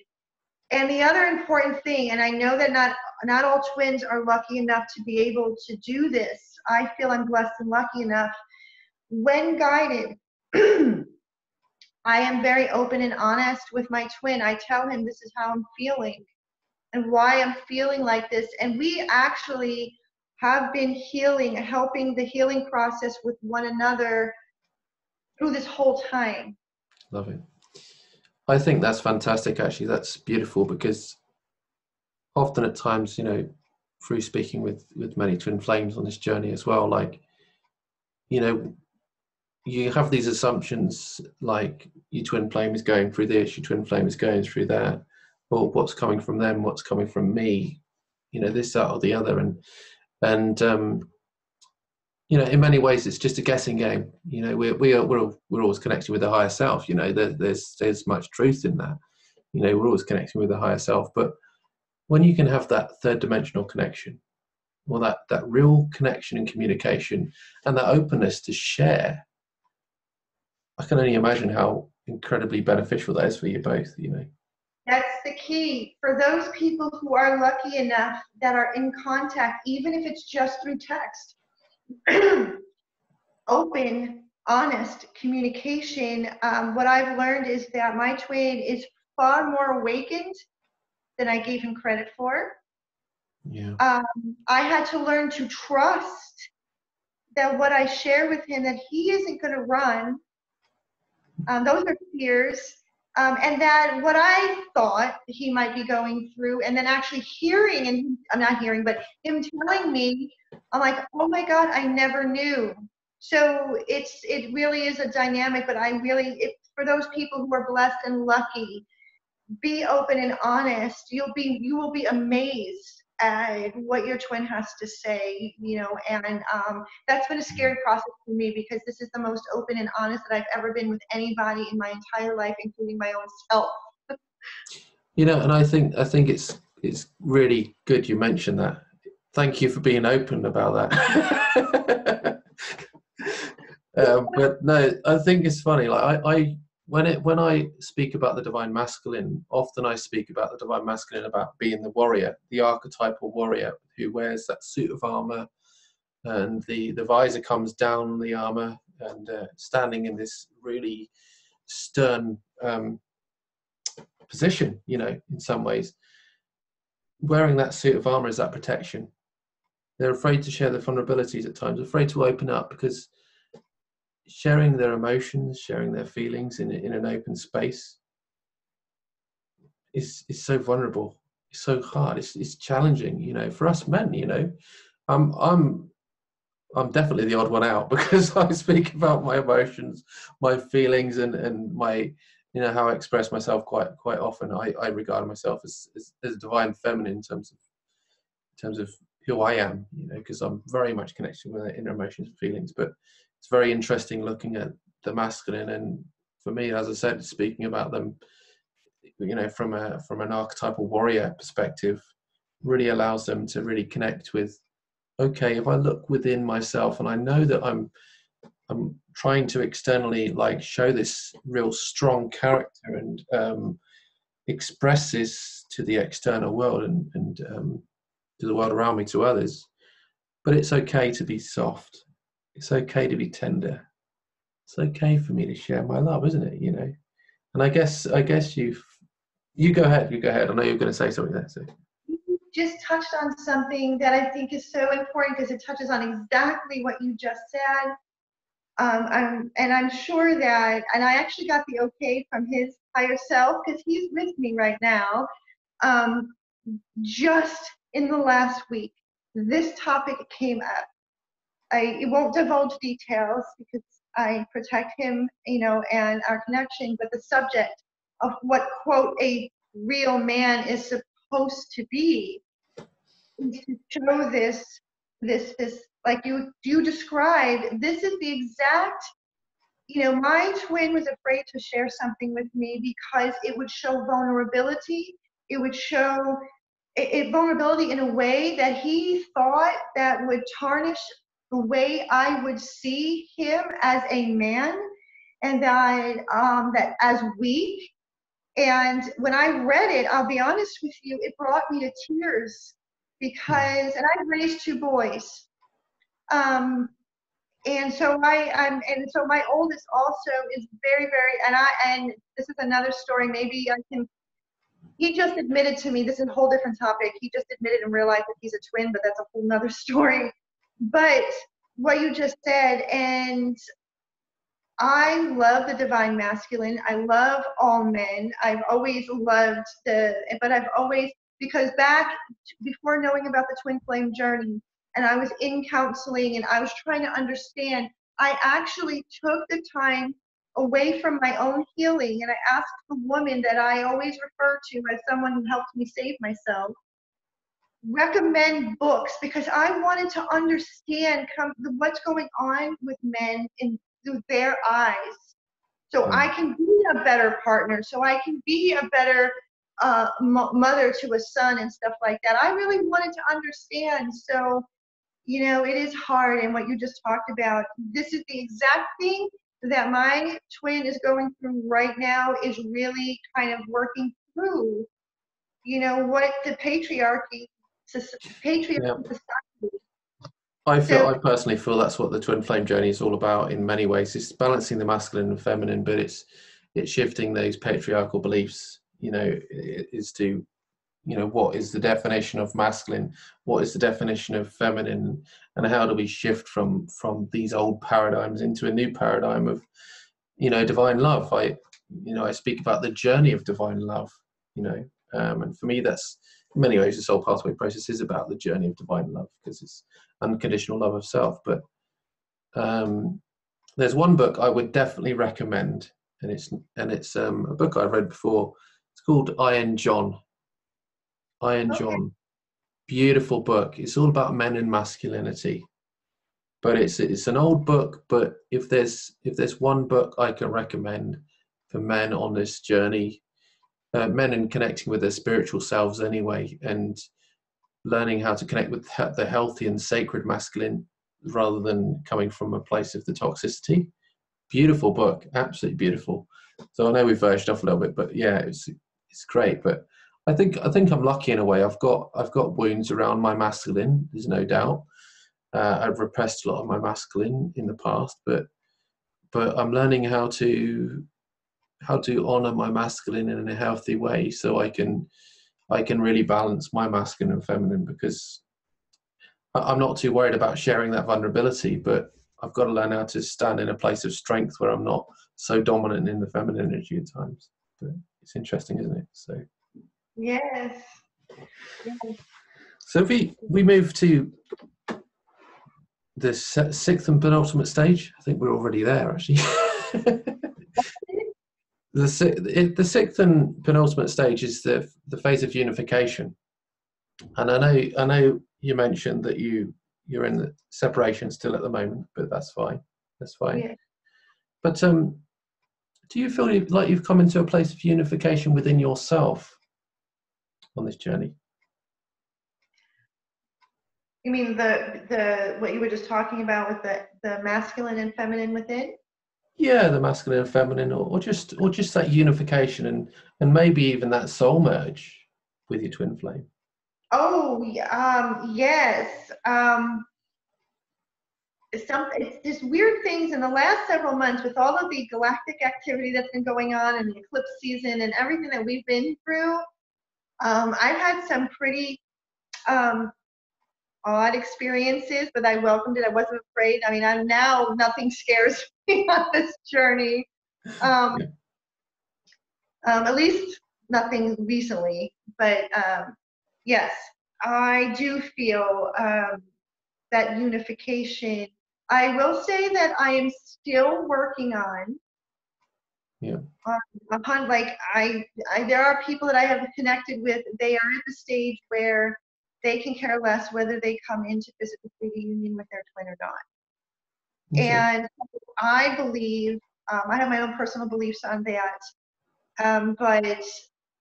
And the other important thing, and I know that not all twins are lucky enough to be able to do this. I feel I'm blessed and lucky enough. When guided, I am very open and honest with my twin. I tell him this is how I'm feeling and why I'm feeling like this. And we actually have been helping the healing process with one another through this whole time. Love it. I think that's fantastic, actually. That's beautiful, because often at times, through speaking with many twin flames on this journey as well, like, you have these assumptions, like, your twin flame is going through this, your twin flame is going through that, or what's coming from them, what's coming from me, this, that, or the other. And in many ways, it's just a guessing game. We're always connecting with the higher self. There's much truth in that. We're always connecting with the higher self. But when you can have that third dimensional connection, or that real connection and communication, and that openness to share, I can only imagine how incredibly beneficial that is for you both. That's the key. For those people who are lucky enough that are in contact, even if it's just through text, open, honest communication. What I've learned is that my twin is far more awakened than I gave him credit for. Yeah. I had to learn to trust that what I share with him, that he isn't going to run. Those are fears. And that what I thought he might be going through, and then actually hearing, and I'm not hearing, but him telling me, I'm like, oh my God, I never knew. So it really is a dynamic, but for those people who are blessed and lucky, be open and honest. You will be amazed at what your twin has to say, and that's been a scary process for me, because this is the most open and honest that I've ever been with anybody in my entire life, including my own self. And I think it's really good you mentioned that. Thank you for being open about that. But no, I think it's funny. Like, when I speak about the divine masculine, often I speak about the divine masculine about being the warrior, the archetypal warrior who wears that suit of armor, and the visor comes down on the armor, and standing in this really stern position, you know, in some ways. Wearing that suit of armor is that protection. They're afraid to share their vulnerabilities at times, afraid to open up, because sharing their emotions, sharing their feelings in an open space is so vulnerable. It's so hard. It's challenging, you know, for us men. You know, I'm definitely the odd one out because I speak about my emotions, my feelings, and my, you know, how I express myself quite often. I regard myself as divine feminine in terms of who I am, you know, because I'm very much connected with inner emotions and feelings. But it's very interesting looking at the masculine, and for me, as I said, speaking about them, you know, from an archetypal warrior perspective, really allows them to really connect with, okay, if I look within myself and I know that I'm trying to externally like show this real strong character and express this to the external world and to the world around me, to others, but it's okay to be soft. It's okay to be tender. It's okay for me to share my love, isn't it? You know, and I guess you go ahead. You go ahead. I know you're going to say something there. So. You just touched on something that I think is so important because it touches on exactly what you just said. I'm sure that, and I actually got the okay from his higher self because he's with me right now. Just in the last week, this topic came up. I won't divulge details because I protect him, you know, and our connection, but the subject of what, quote, a real man is supposed to be is to show this, like you described, this is the exact, you know, my twin was afraid to share something with me because it would show vulnerability. It would show vulnerability in a way that he thought that would tarnish the way I would see him as a man, and that as weak. And when I read it, I'll be honest with you, it brought me to tears because, and I've raised two boys. And so so my oldest also is very, and this is another story. Maybe I can. He just admitted to me. This is a whole different topic. He just admitted in real life that he's a twin, but that's a whole nother story. But what you just said, and I love the divine masculine. I love all men. I've always loved but I've always, because back before knowing about the twin flame journey, and I was in counseling and I was trying to understand, I actually took the time away from my own healing and I asked the woman that I always refer to as someone who helped me save myself, recommend books because I wanted to understand what's going on with men through their eyes, so I can be a better partner, so I can be a better mother to a son and stuff like that. I really wanted to understand. So, you know, it is hard. And what you just talked about, this is the exact thing that my twin is going through right now, is really kind of working through, you know, what the patriarchy society. I personally feel that's what the twin flame journey is all about in many ways. It's balancing the masculine and feminine, but it's shifting those patriarchal beliefs, you know, is to, you know, what is the definition of masculine, what is the definition of feminine, and how do we shift from these old paradigms into a new paradigm of, you know, divine love. I speak about the journey of divine love, you know, and for me that's in many ways the soul pathway process is about the journey of divine love, because it's unconditional love of self. But there's one book I would definitely recommend, and it's a book I've read before. It's called Iron John. Okay. Beautiful book. It's all about men and masculinity, but it's an old book. But if there's one book I can recommend for men on this journey, men in connecting with their spiritual selves anyway, and learning how to connect with the healthy and sacred masculine rather than coming from a place of the toxicity, Beautiful book, absolutely beautiful. So I know we've verged off a little bit, but yeah, it's great. But I think I'm lucky in a way. I've got wounds around my masculine. There's no doubt. I've repressed a lot of my masculine in the past, but I'm learning how to honor my masculine in a healthy way, so I can really balance my masculine and feminine, because I'm not too worried about sharing that vulnerability, but I've got to learn how to stand in a place of strength where I'm not so dominant in the feminine energy at times. But it's interesting, isn't it? Yes. Yes. So if we move to the sixth and penultimate stage, I think we're already there, actually. The sixth and penultimate stage is the phase of unification, and I know you mentioned that you're in the separation still at the moment, but that's fine. That's fine. Yeah. But do you feel like you've come into a place of unification within yourself on this journey? You mean the what you were just talking about with the masculine and feminine within? Yeah, the masculine and feminine, or just that unification, and maybe even that soul merge with your twin flame. Oh, yes. It's just weird things in the last several months with all of the galactic activity that's been going on and the eclipse season and everything that we've been through. I've had some pretty odd experiences, but I welcomed it. I wasn't afraid. I mean, I'm now, nothing scares me on this journey. Um, Yeah. At least nothing recently, but yes, I do feel that unification. I will say that I am still working on. Yeah. Upon like there are people that I have connected with. They are at the stage where they can care less whether they come into physical 3D union with their twin or not. Okay. And I believe I have my own personal beliefs on that, but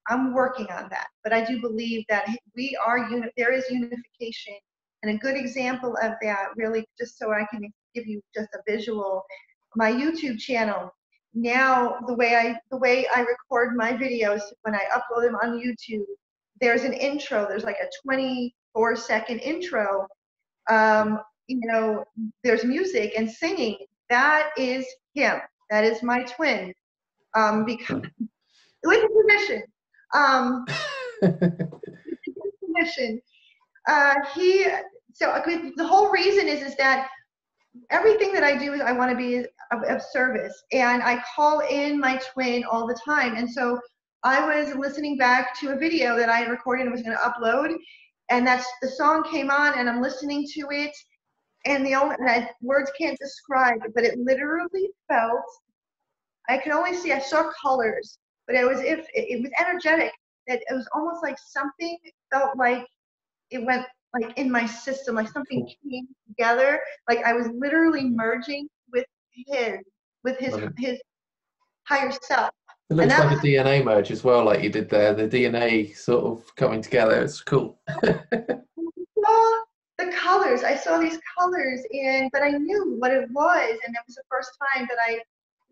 I'm working on that. But I do believe that we are there is unification, and a good example of that, really, just so I can give you just a visual, my YouTube channel. Now the way I record my videos when I upload them on YouTube, there's an intro. There's like a 24-second intro. You know, there's music and singing. That is him. That is my twin. Because with permission. Permission. He. So the whole reason is that everything that I do is I want to be of service, and I call in my twin all the time. And so I was listening back to a video that I had recorded and was going to upload, and that's the song came on, and I'm listening to it, and words can't describe it, but it literally felt. I could only see. I saw colors, but it was it was energetic. It was almost like something felt like it went like in my system, like something came together. Like I was literally merging with his higher self. It And looks that like a DNA merge as well, like you did there. The DNA sort of coming together. It's cool. saw the colors. I saw these colors, but I knew what it was, and it was the first time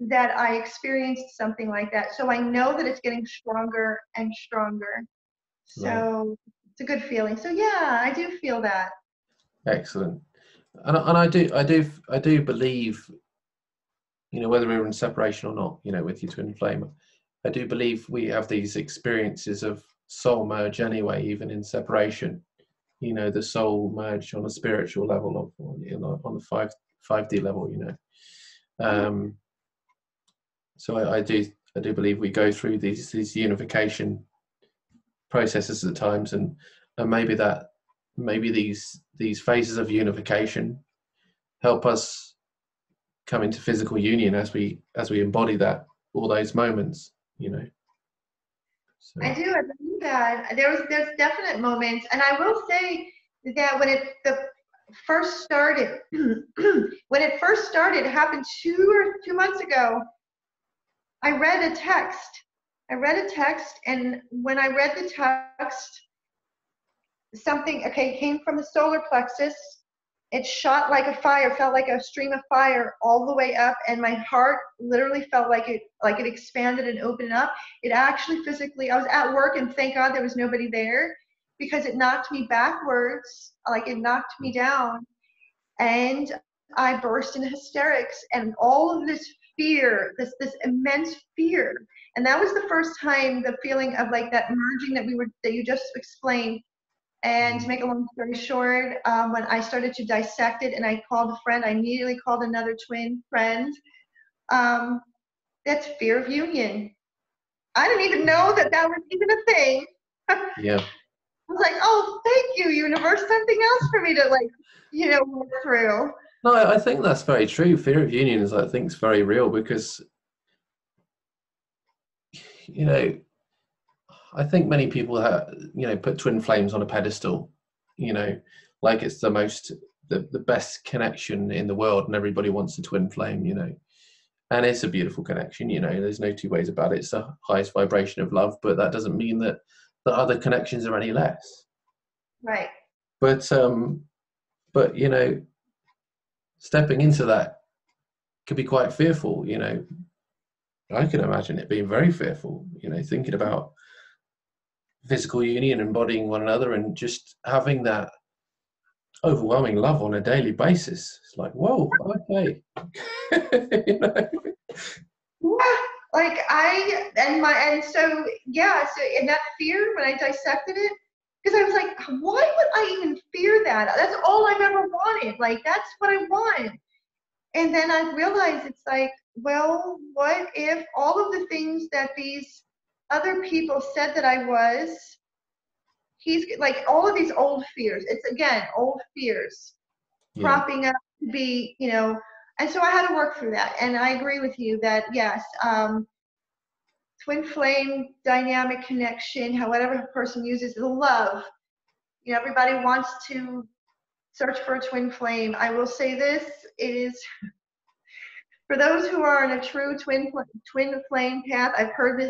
that I experienced something like that. So I know that it's getting stronger and stronger. So Right. it's a good feeling. So yeah, I do feel that. Excellent. And I do believe, whether we're in separation or not, with your twin flame, I do believe we have these experiences of soul merge anyway, even in separation. The soul merge on a spiritual level, on the 5D level. So I do believe we go through these unification processes at times, and maybe these phases of unification help us come into physical union as we embody all those moments. So. I do. I believe that there's definite moments, and I will say that when it first started, it happened 2 months ago. I read a text. And when I read the text, something came from the solar plexus, It shot like a fire, felt like a stream of fire all the way up, and my heart literally felt like it expanded and opened up. It actually physically, I was at work, and thank God there was nobody there, because it knocked me backwards, like it knocked me down, and I burst into hysterics, and all of this fear, this immense fear. And that was the first time the feeling of like that merging that you just explained. And to make a long story short, when I started to dissect it and I called a friend, I immediately called another twin friend. That's fear of union. I didn't even know that was even a thing. Yeah. I was like, oh, thank you, universe. Something else for me to work through. No, I think that's very true. Fear of union is, I think, is very real because, I think many people have, put twin flames on a pedestal, like it's the best connection in the world, and everybody wants a twin flame, and it's a beautiful connection, there's no two ways about it. It's the highest vibration of love, but that doesn't mean that the other connections are any less. Right. But stepping into that could be quite fearful, I can imagine it being very fearful, thinking about physical union, embodying one another, and just having that overwhelming love on a daily basis. It's like, whoa, okay. So in that fear, when I dissected it, because I was like, why would I even fear that? That's all I've ever wanted. Like, that's what I want. And then I realized it's like, well, what if all of the things that these other people said that I was, he's like all of these old fears. It's again, old fears cropping up to be, and so I had to work through that. And I agree with you that yes, twin flame dynamic connection, however a person uses the love, everybody wants to search for a twin flame. I will say this, it is for those who are in a true twin flame path. I've heard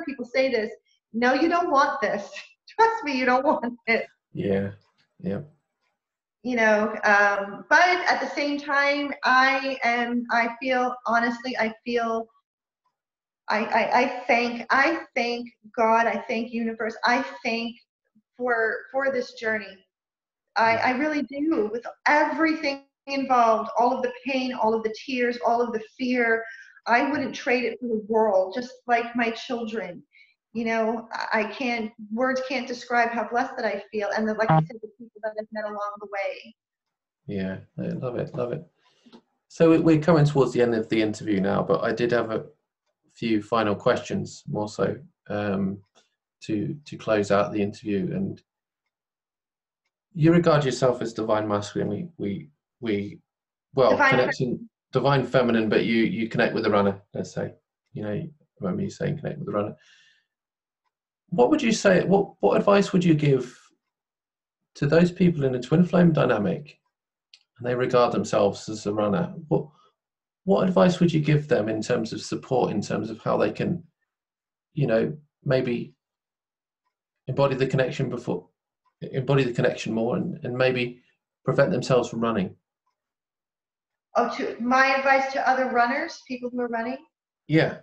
people say this, no, you don't want this. Trust me, you don't want it. Yeah. But at the same time, I thank God, I thank universe, I thank for this journey. I really do, with everything involved, all of the pain, all of the tears, all of the fear. I wouldn't trade it for the world, just like my children. Words can't describe how blessed that I feel, and like I said, the people that I've met along the way. Yeah, I love it. So we're coming towards the end of the interview now, but I did have a few final questions, more so, to close out the interview. And you regard yourself as divine masculine. Divine feminine, but you connect with the runner. Let's say, I remember you saying connect with the runner. What would you say? What advice would you give to those people in a twin flame dynamic, and they regard themselves as a runner? What advice would you give them in terms of support, in terms of how they can, maybe embody the connection more, and maybe prevent themselves from running? Oh, to my advice to other runners, people who are running? Yeah.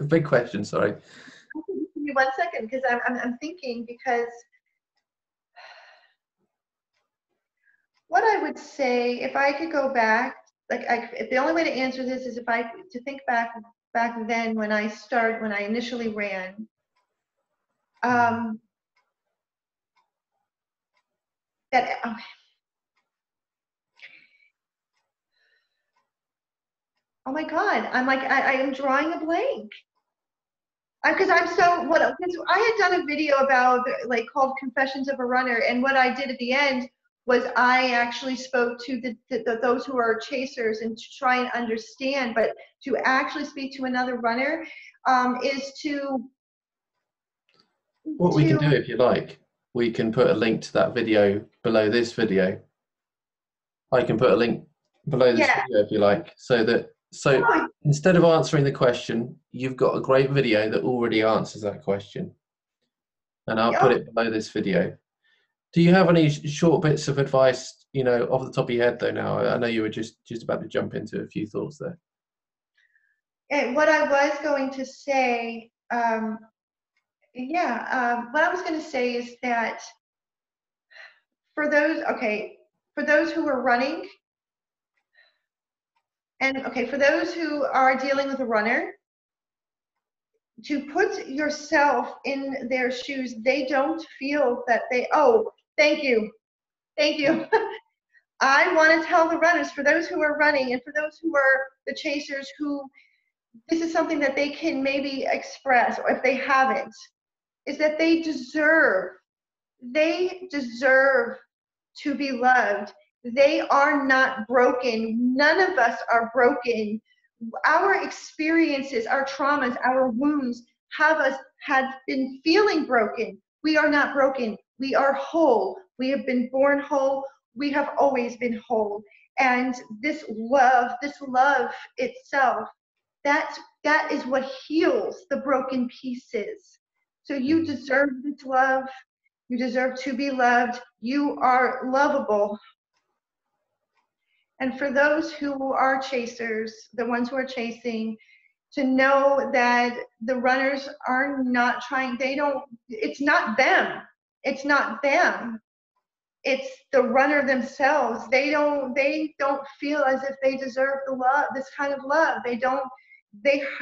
Big question, sorry. Give me 1 second, because I'm thinking, because what I would say, if I could go back, if the only way to answer this is to think back then when I initially ran, oh my God, I'm like, I am drawing a blank. Because I had done a video about, called Confessions of a Runner, and what I did at the end was I actually spoke to those who are chasers, and to try and understand, but to actually speak to another runner is to... What we can do, if you like, we can put a link to that video below this video. I can put a link below this video, if you like, so that So Oh, instead of answering the question, you've got a great video that already answers that question. And I'll put oh, it below this video. Do you have any short bits of advice, you know, off the top of your head though now? I know you were just about to jump into a few thoughts there. and what I was going to say, what I was going to say is that for those who are running, and for those who are dealing with a runner, to put yourself in their shoes, they don't feel that thank you. Thank you. I want to tell the runners, for those who are running and for those who are the chasers, who this is something that they can maybe express, or if they haven't, is that they deserve to be loved. They are not broken. None of us are broken. Our experiences, our traumas, our wounds had been feeling broken. We are not broken. We are whole. We have been born whole. We have always been whole. And this love itself, that is what heals the broken pieces. So you deserve this love. You deserve to be loved. You are lovable. And for those who are chasers, the ones who are chasing, to know that the runners are not trying, it's not them. It's not them. It's the runner themselves. They don't feel as if they deserve the love, this kind of love. They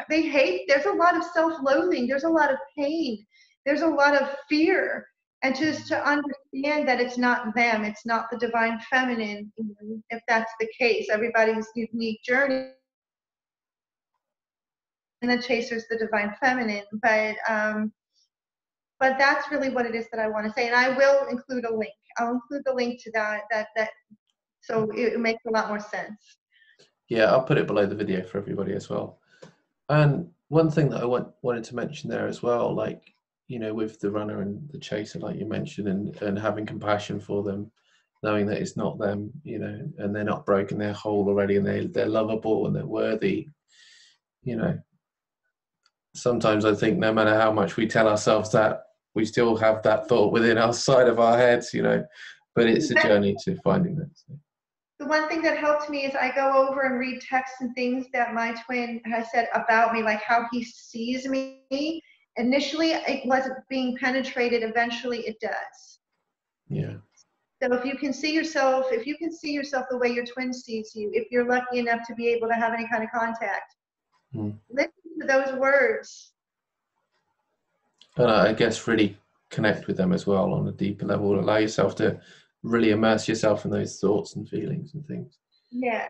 hate, there's a lot of self-loathing, there's a lot of pain, there's a lot of fear. And just to understand that it's not them, it's not the divine feminine, if that's the case. Everybody's unique journey, and the chaser's the divine feminine. But that's really what it is that I want to say. And I will include a link. I'll include the link to that so it makes a lot more sense. Yeah, I'll put it below the video for everybody as well. And one thing that I wanted to mention there as well, like, you know, with the runner and the chaser, like you mentioned, and having compassion for them, knowing that it's not them, you know, and they're not broken, they're whole already, and they're lovable and they're worthy, you know. Sometimes I think no matter how much we tell ourselves that, we still have that thought within our side of our heads, you know, but it's a journey to finding that. So. The one thing that helped me is I go over and read texts and things that my twin has said about me, like how he sees me. Initially, it wasn't being penetrated. Eventually, it does. Yeah. So if you can see yourself the way your twin sees you, if you're lucky enough to be able to have any kind of contact, listen to those words. And I guess really connect with them as well on a deeper level. Allow yourself to really immerse yourself in those thoughts and feelings and things. Yeah.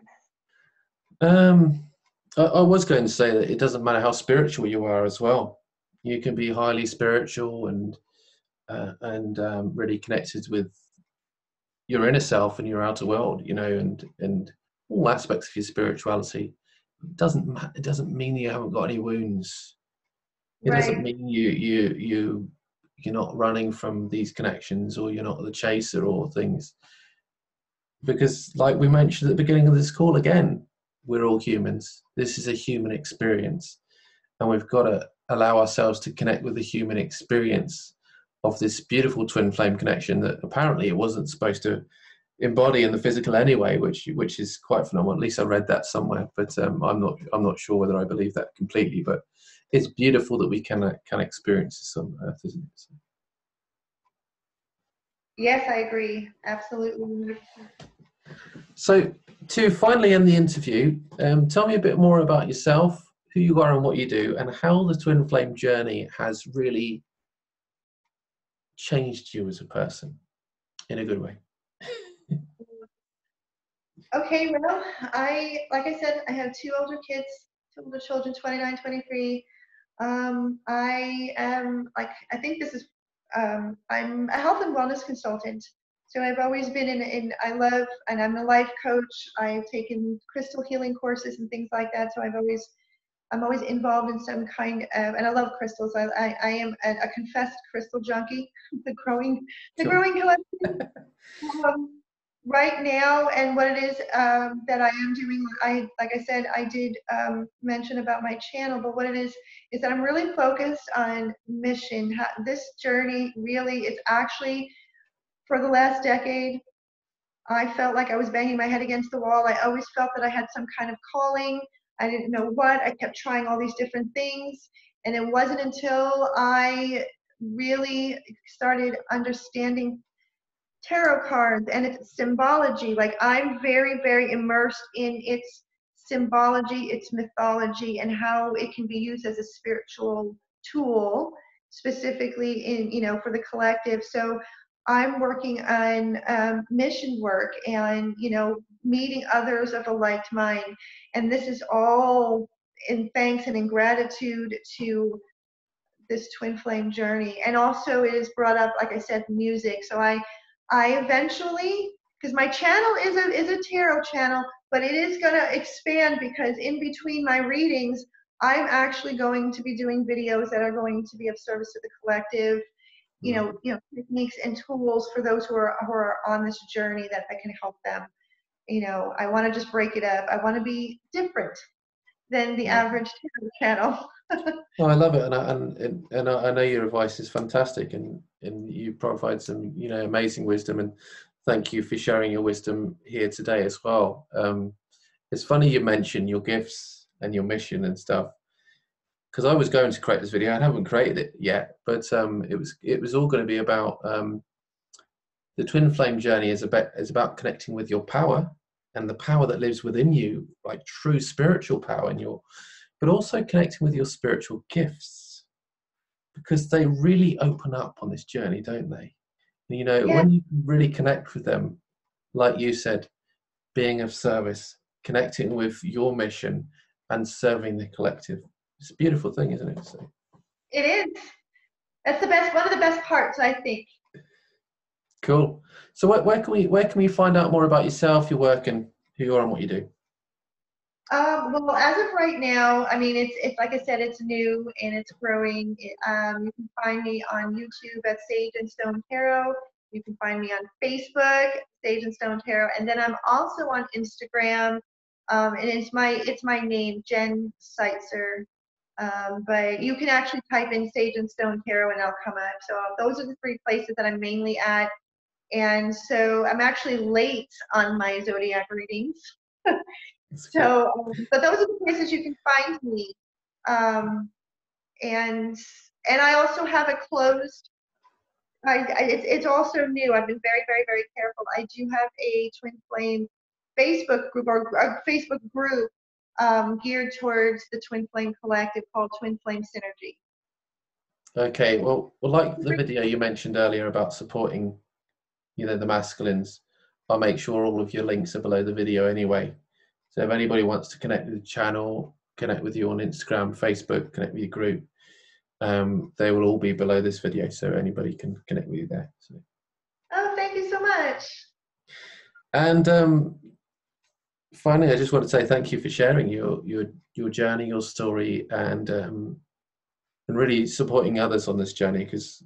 I was going to say that it doesn't matter how spiritual you are as well. You can be highly spiritual and really connected with your inner self and your outer world, you know, and all aspects of your spirituality. It doesn't mean you haven't got any wounds. It doesn't mean you're not running from these connections, or you're not the chaser or things. Because like we mentioned at the beginning of this call, again, we're all humans. This is a human experience, and we've got to allow ourselves to connect with the human experience of this beautiful twin flame connection that apparently it wasn't supposed to embody in the physical anyway, which is quite phenomenal. At least I read that somewhere, but I'm not sure whether I believe that completely. But it's beautiful that we can experience this on Earth, isn't it? So. Yes, I agree. Absolutely. So to finally end the interview, tell me a bit more about yourself, who you are and what you do, and how the twin flame journey has really changed you as a person in a good way. Okay, well, like I said, I have two older children, 29, 23. I am, I think this is, I'm a health and wellness consultant. So I've always been and I'm a life coach. I've taken crystal healing courses and things like that. So I'm always involved in some kind of, and I love crystals. I am a confessed crystal junkie, the growing collection. right now, and what it is that I am doing, like I said, I did mention about my channel, but what it is that I'm really focused on mission. This journey really is actually, for the last decade, I felt like I was banging my head against the wall. I always felt that I had some kind of calling. I didn't know what. I kept trying all these different things. And it wasn't until I really started understanding tarot cards and its symbology. Like, I'm very, very immersed in its symbology, its mythology, and how it can be used as a spiritual tool, specifically in, for the collective. So I'm working on mission work and, meeting others of a like mind. And this is all in thanks and in gratitude to this twin flame journey. And also it is brought up, like I said, music. So I eventually, because my channel is a tarot channel, but it is going to expand, because in between my readings, I'm actually going to be doing videos that are going to be of service to the collective, techniques and tools for those who are on this journey that can help them. I want to just break it up. I want to be different than the average tarot channel. Oh, I love it, and I know your advice is fantastic, and you provide some amazing wisdom, and thank you for sharing your wisdom here today as well. It's funny you mention your gifts and your mission and stuff, because I was going to create this video. I haven't created it yet, but it was all going to be about the twin flame journey is about connecting with your power and the power that lives within you, like true spiritual power in your, but also connecting with your spiritual gifts, because they really open up on this journey, don't they? Yeah. When you really connect with them, like you said, being of service, connecting with your mission and serving the collective. It's a beautiful thing, isn't it? So. It is. That's one of the best parts, I think. Cool. So where can we find out more about yourself, your work, and who you are and what you do? Well, as of right now, I mean, it's like I said, it's new and it's growing. You can find me on YouTube at Sage and Stone Tarot. You can find me on Facebook, Sage and Stone Tarot, and then I'm also on Instagram. And it's my name, Jen Seitzer. But you can actually type in Sage and Stone Tarot and I'll come up. So those are the three places that I'm mainly at. And so I'm actually late on my zodiac readings. So, but those are the places you can find me. And I also have a closed. It's also new. I've been very, very, very careful. I do have a twin flame Facebook group, or a Facebook group geared towards the twin flame collective, called Twin Flame Synergy. Okay, well, like the video you mentioned earlier about supporting, the masculines, I'll make sure all of your links are below the video anyway. So if anybody wants to connect with the channel, connect with you on Instagram, Facebook, connect with your group, they will all be below this video, so anybody can connect with you there. So. Oh, thank you so much. And finally, I just want to say thank you for sharing your journey, your story, and really supporting others on this journey, because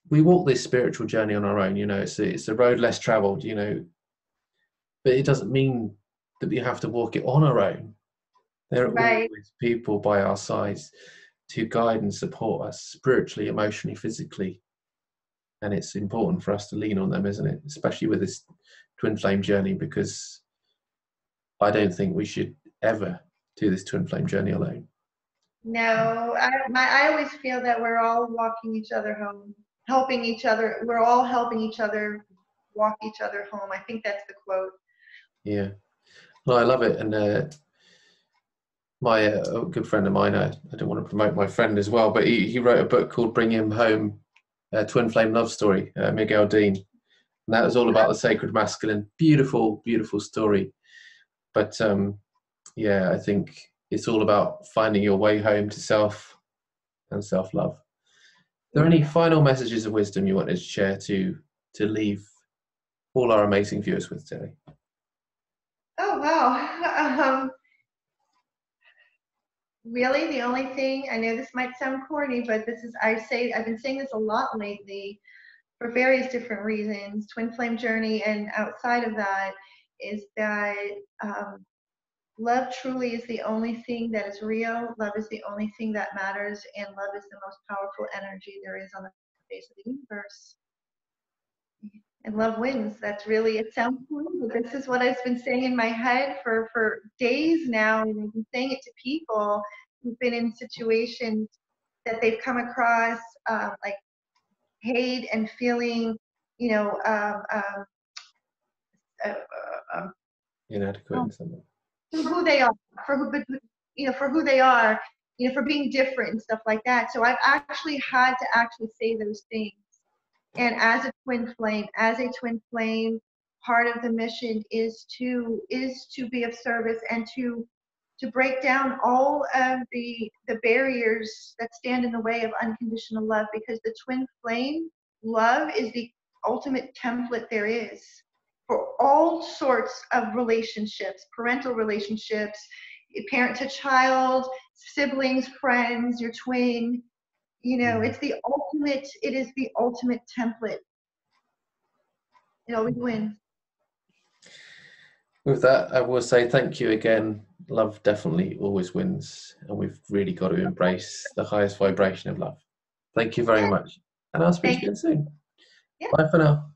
we walk this spiritual journey on our own. It's a road less traveled. But it doesn't mean that we have to walk it on our own. There are always people by our sides to guide and support us spiritually, emotionally, physically. And it's important for us to lean on them, isn't it? Especially with this twin flame journey, because I don't think we should ever do this twin flame journey alone. No, I always feel that we're all walking each other home, helping each other. We're all helping each other walk each other home. I think that's the quote. Yeah. No, I love it. And my a good friend of mine, I don't want to promote my friend as well, but he wrote a book called Bring Him Home, Twin Flame Love Story, Miguel Dean. And that was all about the sacred masculine. Beautiful, beautiful story. But yeah, I think it's all about finding your way home to self and self-love. Are there any final messages of wisdom you wanted to share to leave all our amazing viewers with today? Oh, wow. Really, the only thing, I know this might sound corny, but I've been saying this a lot lately, for various different reasons, twin flame journey, and outside of that, is that love truly is the only thing that is real. Love is the only thing that matters, and love is the most powerful energy there is on the face of the universe. And love wins. That's really, it sounds cool, but this is what I've been saying in my head for days now, and I've been saying it to people who've been in situations that they've come across, like hate and feeling, you know, inadequate in something. For who they are, for who, you know, for who they are, you know, for being different and stuff like that. So I've actually had to actually say those things. And as a twin flame, part of the mission is to be of service and to break down all of the barriers that stand in the way of unconditional love, because the twin flame love is the ultimate template there is for all sorts of relationships, parental relationships, parent to child, siblings, friends, your twin. You know, it's the ultimate, it is the ultimate template. It always wins. With that, I will say thank you again. Love definitely always wins, and we've really got to embrace the highest vibration of love. Thank you very much, and I'll speak to you again soon. Yeah. Bye for now.